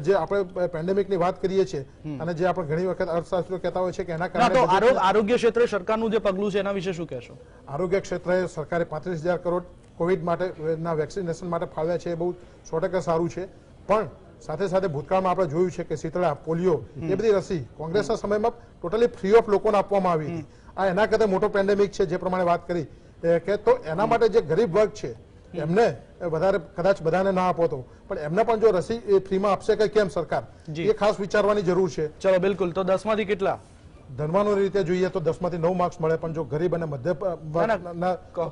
જે આપણે પેન્ડેમિકની વાત કરીએ છીએ, અને જે આપણે ઘણી વખત અર્થશાસ્ત્રીઓ કહેતા હોય છે કે એના કારણે આરોગ્ય ક્ષેત્રે સરકારનું જે પગલું છે એના વિશે શું કહેશો? આરોગ્ય ક્ષેત્રે સરકારે 35,000 કરોડ કોવિડ માટેના વેક્સિનેશન માટે ફાળવ્યા છે, એ બહુ 100% સારું છે, પણ સાથે સાથે ભૂતકાળમાં આપણે જોયું છે કે શીતળા, પોલિયો, એ બધી રસી કોંગ્રેસના સમયમાં ટોટલી ફ્રી ઓફ લોકોને આપવામાં આવી હતી. આ એના કરતા મોટો પેન્ડેમિક છે, જે પ્રમાણે વાત કરી કે, તો એના માટે જે ગરીબ વર્ગ છે એમને વધારે, કદાચ બધાને ના આપો તો, પણ એમને પણ જો રસી ફ્રીમાં આપશે કે કેમ સરકાર, એ ખાસ વિચારવાની જરૂર છે. ચલો બિલકુલ. તો 10 માંથી કેટલા? ધનવાનોની રીતે જોઈએ તો 10 માંથી 9 માર્ક્સ મળે, પણ જો ગરીબ અને મધ્ય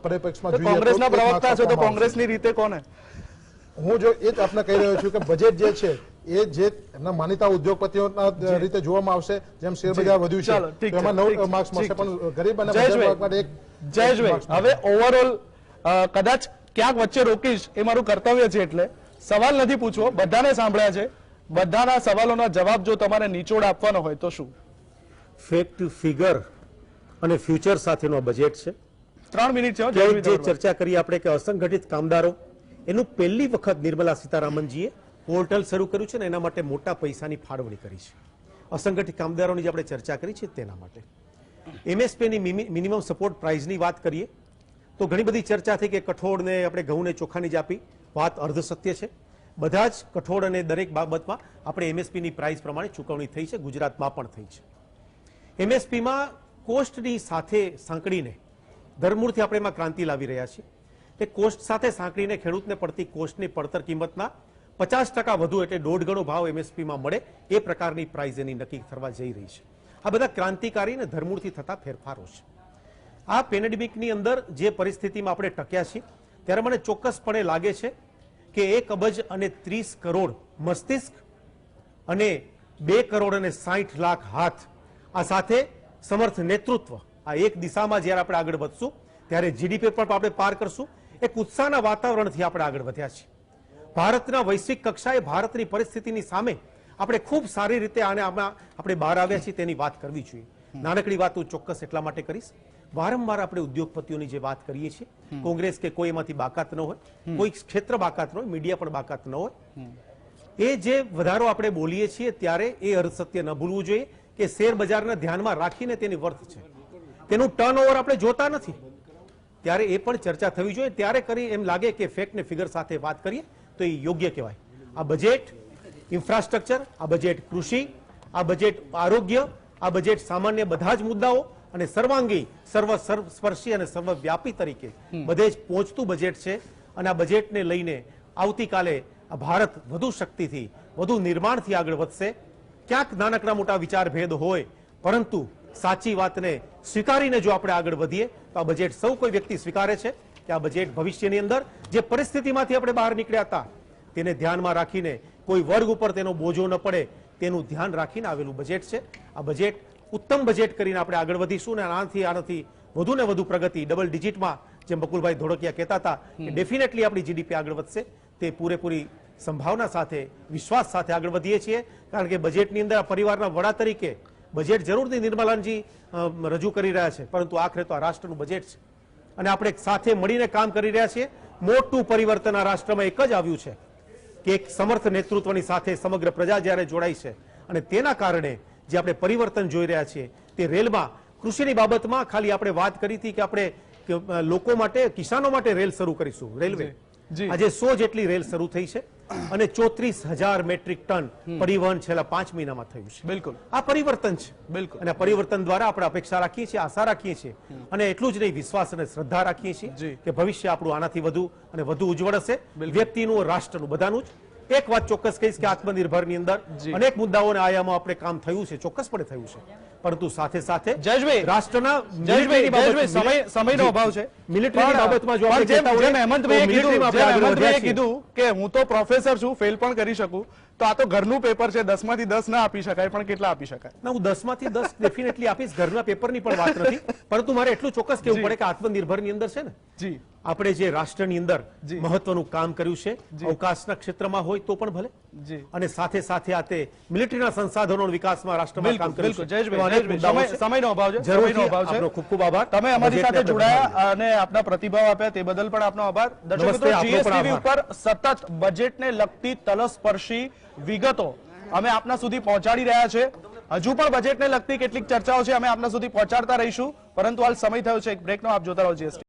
પરિપ્રેક્ષમાં જોઈએ, કોંગ્રેસના પ્રવક્તા છે તો કોંગ્રેસની રીતે કોને? હું જો એ જ આપને કહી રહ્યો છું કે બજેટ જે છે એ જે એમના માનીતા ઉદ્યોગપતિઓના રીતે જોવામાં આવશે, જેમ શેર બજાર વધ્યું છે એમાં 9 માર્ક્સ મળશે, પણ ગરીબ અને મધ્યમ વર્ગ માટે એક. જયેશભાઈ, હવે ઓવરઓલ કદાચ ક્યાંક વચ્ચે રોકીશ, એ મારું કર્તવ્ય છે, એટલે સવાલ નથી પૂછવો, બધાને સાંભળ્યા છે, બધાના સવાલોના જવાબ જો તમારે નિચોડ આપવાનો હોય તો શું? ફેક્ટ, ફિગર અને ફ્યુચર સાથેનો બજેટ છે. 3 મિનિટ છે. જે ચર્ચા કરી આપણે કે અસંગઠિત કામદારો, એનું પહેલી વખત નિર્મલા સીતારામનજીએ પોર્ટલ શરૂ કર્યું છે ને એના માટે મોટા પૈસાની ફાળવણી કરી છે. અસંગઠિત કામદારોની જે આપણે ચર્ચા કરી છે તેના માટે એમએસપીની મિનિમમ સપોર્ટ પ્રાઇઝની વાત કરીએ તો ઘણી બધી ચર્ચા થઈ કે કઠોળને આપણે ઘઉંને ચોખાની જ આપી, વાત અર્ધ સત્ય છે. બધા જ કઠોળ અને દરેક બાબતમાં આપણે એમએસપીની પ્રાઇસ પ્રમાણે ચૂકવણી થઈ છે, ગુજરાતમાં પણ થઈ છે. એમએસપીમાં કોસ્ટની સાથે સાંકળીને ધરમૂળથી આપણે એમાં ક્રાંતિ લાવી રહ્યા છીએ. એ કોસ્ટ સાથે સાંકળીને ખેડૂતને પડતી કોસ્ટની પડતર કિંમતના 50% વધુ એટલે 1.5 ગણો ભાવ એમએસપીમાં મળે એ પ્રકારની પ્રાઇસ એની નક્કી થવા જઈ રહી છે. આ બધા ક્રાંતિકારી અને ધરમૂળથી થતા ફેરફારો છે. આ પેન્ડેમિકની અંદર જે પરિસ્થિતિમાં આપણે ટક્યા છીએ ત્યારે મને ચોક્કસપણે લાગે છે કે 1 અબજ અને 30 કરોડ મસ્તિષ્ક અને 2 કરોડ અને 60 લાખ હાથ, આ સાથે સમર્થ નેતૃત્વ, આ એક દિશામાં જ્યારે આપણે આગળ વધશું ત્યારે જીડીપી પર આપણે પાર કરશું. એક ઉત્સાહના વાતાવરણથી આપણે આગળ વધ્યા છીએ. ભારતના વૈશ્વિક કક્ષાએ ભારતની પરિસ્થિતિની સામે આપણે ખૂબ સારી રીતે આપણે બહાર આવ્યા છીએ તેની વાત કરવી જોઈએ. નાનકડી વાત હું ચોક્કસ એટલા માટે કરીશ, વારંવાર આપણે ઉદ્યોગપતિઓની જે વાત કરીએ છીએ, કોંગ્રેસ કે કોઈ એમાંથી બાકાત ન હોય, કોઈ ક્ષેત્ર બાકાત ન હોય, મીડિયા પણ બાકાત ન હોય, એ જે વધારો આપણે બોલીએ છીએ ત્યારે એ અર્થસત્ય ન ભૂલવું જોઈએ કે શેર બજારને ધ્યાનમાં રાખીને તેની વર્થ છે, તેનું ટર્નઓવર આપણે જોતા નથી. ત્યારે એ પણ ચર્ચા થવી જોઈએ. ત્યારે કરી એમ લાગે કે ફેક્ટ ને ફિગર સાથે વાત કરીએ તો એ યોગ્ય કહેવાય. આ બજેટ ઇન્ફ્રાસ્ટ્રક્ચર, આ બજેટ કૃષિ, આ બજેટ આરોગ્ય, આ બજેટ સામાન્ય બધા જ મુદ્દાઓ અને સર્વાંગી, સર્વસ્પર્શી અને સર્વવ્યાપી તરીકે બધે જ પહોંચતું બજેટ છે. અને આ બજેટને લઈને આવતીકાલે આ ભારત વધુ શક્તિથી, વધુ નિર્માણથી આગળ વધશે. ક્યાંક નાનકડા મોટા વિચાર ભેદ હોય, પરંતુ સાચી વાતને સ્વીકારીને જો આપણે આગળ વધીએ તો આ બજેટ સૌ કોઈ વ્યક્તિ સ્વીકારે છે કે આ બજેટ ભવિષ્યની અંદર જે પરિસ્થિતિમાંથી આપણે બહાર નીકળ્યા હતા તેને ધ્યાનમાં રાખીને કોઈ વર્ગ ઉપર તેનો બોજો ન પડે તેનું ધ્યાન રાખીને આવેલું બજેટ છે. આ બજેટ ઉત્તમ બજેટ કરીને આપણે આગળ વધીશું અને આનાથી વધુ ને વધુ પ્રગતિ ડબલ ડિજિટમાં, જેમ બકુલભાઈ ધોળકિયા કહેતા હતા કે ડેફિનેટલી આપણી જીડીપી આગળ વધશે, તે પૂરેપૂરી સંભાવના સાથે, વિશ્વાસ સાથે આગળ વધીએ છીએ. કારણ કે બજેટની અંદર પરિવારના વડા તરીકે બજેટ જરૂરથી નિર્મલાનજી રજૂ કરી રહ્યા છે, પરંતુ આખરે તો આ રાષ્ટ્રનું બજેટ છે અને આપણે સાથે મળીને કામ કરી રહ્યા છીએ. મોટું પરિવર્તન આ રાષ્ટ્રમાં એક જ આવ્યું છે કે એક સમર્થ નેતૃત્વની સાથે સમગ્ર પ્રજા જ્યારે જોડાઈ છે અને તેના કારણે જે આપણે પરિવર્તન જોઈ રહ્યા છીએ તે રેલમાં, કૃષિની બાબતમાં ખાલી આપણે વાત કરી હતી કે આપણે લોકો માટે, કિસાનો માટે રેલ શરૂ કરીશું. રેલવે આજે 100 જેટલી રેલ શરૂ થઈ છે અને 34,000 મેટ્રિક ટન પરિવહન છેલ્લા 5 મહિનામાં થયું છે. બિલકુલ આ પરિવર્તન છે. બિલકુલ. અને પરિવર્તન દ્વારા આપણે અપેક્ષા રાખીએ છીએ, આશા રાખીએ છીએ અને એટલું જ નહીં, વિશ્વાસ અને શ્રદ્ધા રાખીએ છીએ કે ભવિષ્ય આપણું આનાથી વધુ અને વધુ ઉજ્જવળ હશે. વ્યક્તિનું, રાષ્ટ્રનું, બધાનું જ. એક વાત ચોક્કસ કહીશ કે આત્મનિર્ભરની અંદર અનેક મુદ્દાઓને આયામો આપણે કામ થયું છે, ચોક્કસપણે થયું છે, પરંતુ સાથે સાથે રાષ્ટ્રના સમયનો અભાવ છે. મિલિટરીની બાબતમાં જો આપણે કહેતા હોઈએ, હેમંતભાઈએ કીધું કે હું તો પ્રોફેસર છું, ફેલ પણ કરી શકું, તો આ તો ઘરનું પેપર છે, 10 માંથી 10 ના આપી શકાય, પણ કેટલા આપી શકાય? ના, હું 10 માંથી 10 ડેફિનેટલી આપીશ. ઘરના પેપરની પણ વાત નથી, પરંતુ મારે એટલું ચોક્કસ કહેવું પડે કે આત્મનિર્ભરની અંદર છે ને, જી, આપણે જે રાષ્ટ્રની અંદર મહત્વનું કામ કર્યું છે, અવકાશના ક્ષેત્રમાં હોય તો પણ ભલે, અને સાથે સાથે આ તે મિલિટરીના સંસાધનો વિકાસમાં રાષ્ટ્રમાં કામ કર્યું છે. સમયનો અભાવ છે. આપનો ખૂબ ખૂબ આભાર. તમે અમારી સાથે જોડાયા અને આપના પ્રતિભાવ આપ્યા તે બદલ પણ આપનો આભાર. દર્શક મિત્રો, જીએસટીવી ઉપર સતત બજેટને લગતી તલસ્પર્શી વિગતો અમે આપના સુધી પહોંચાડી રહ્યા છે. હજુ પણ બજેટને લગતી કેટલીક ચર્ચાઓ છે, અમે આપના સુધી પહોંચાડતા રહીશું, પરંતુ હાલ સમય થયો છે એક બ્રેકનો. આપ જોતા રહો જીએસટી.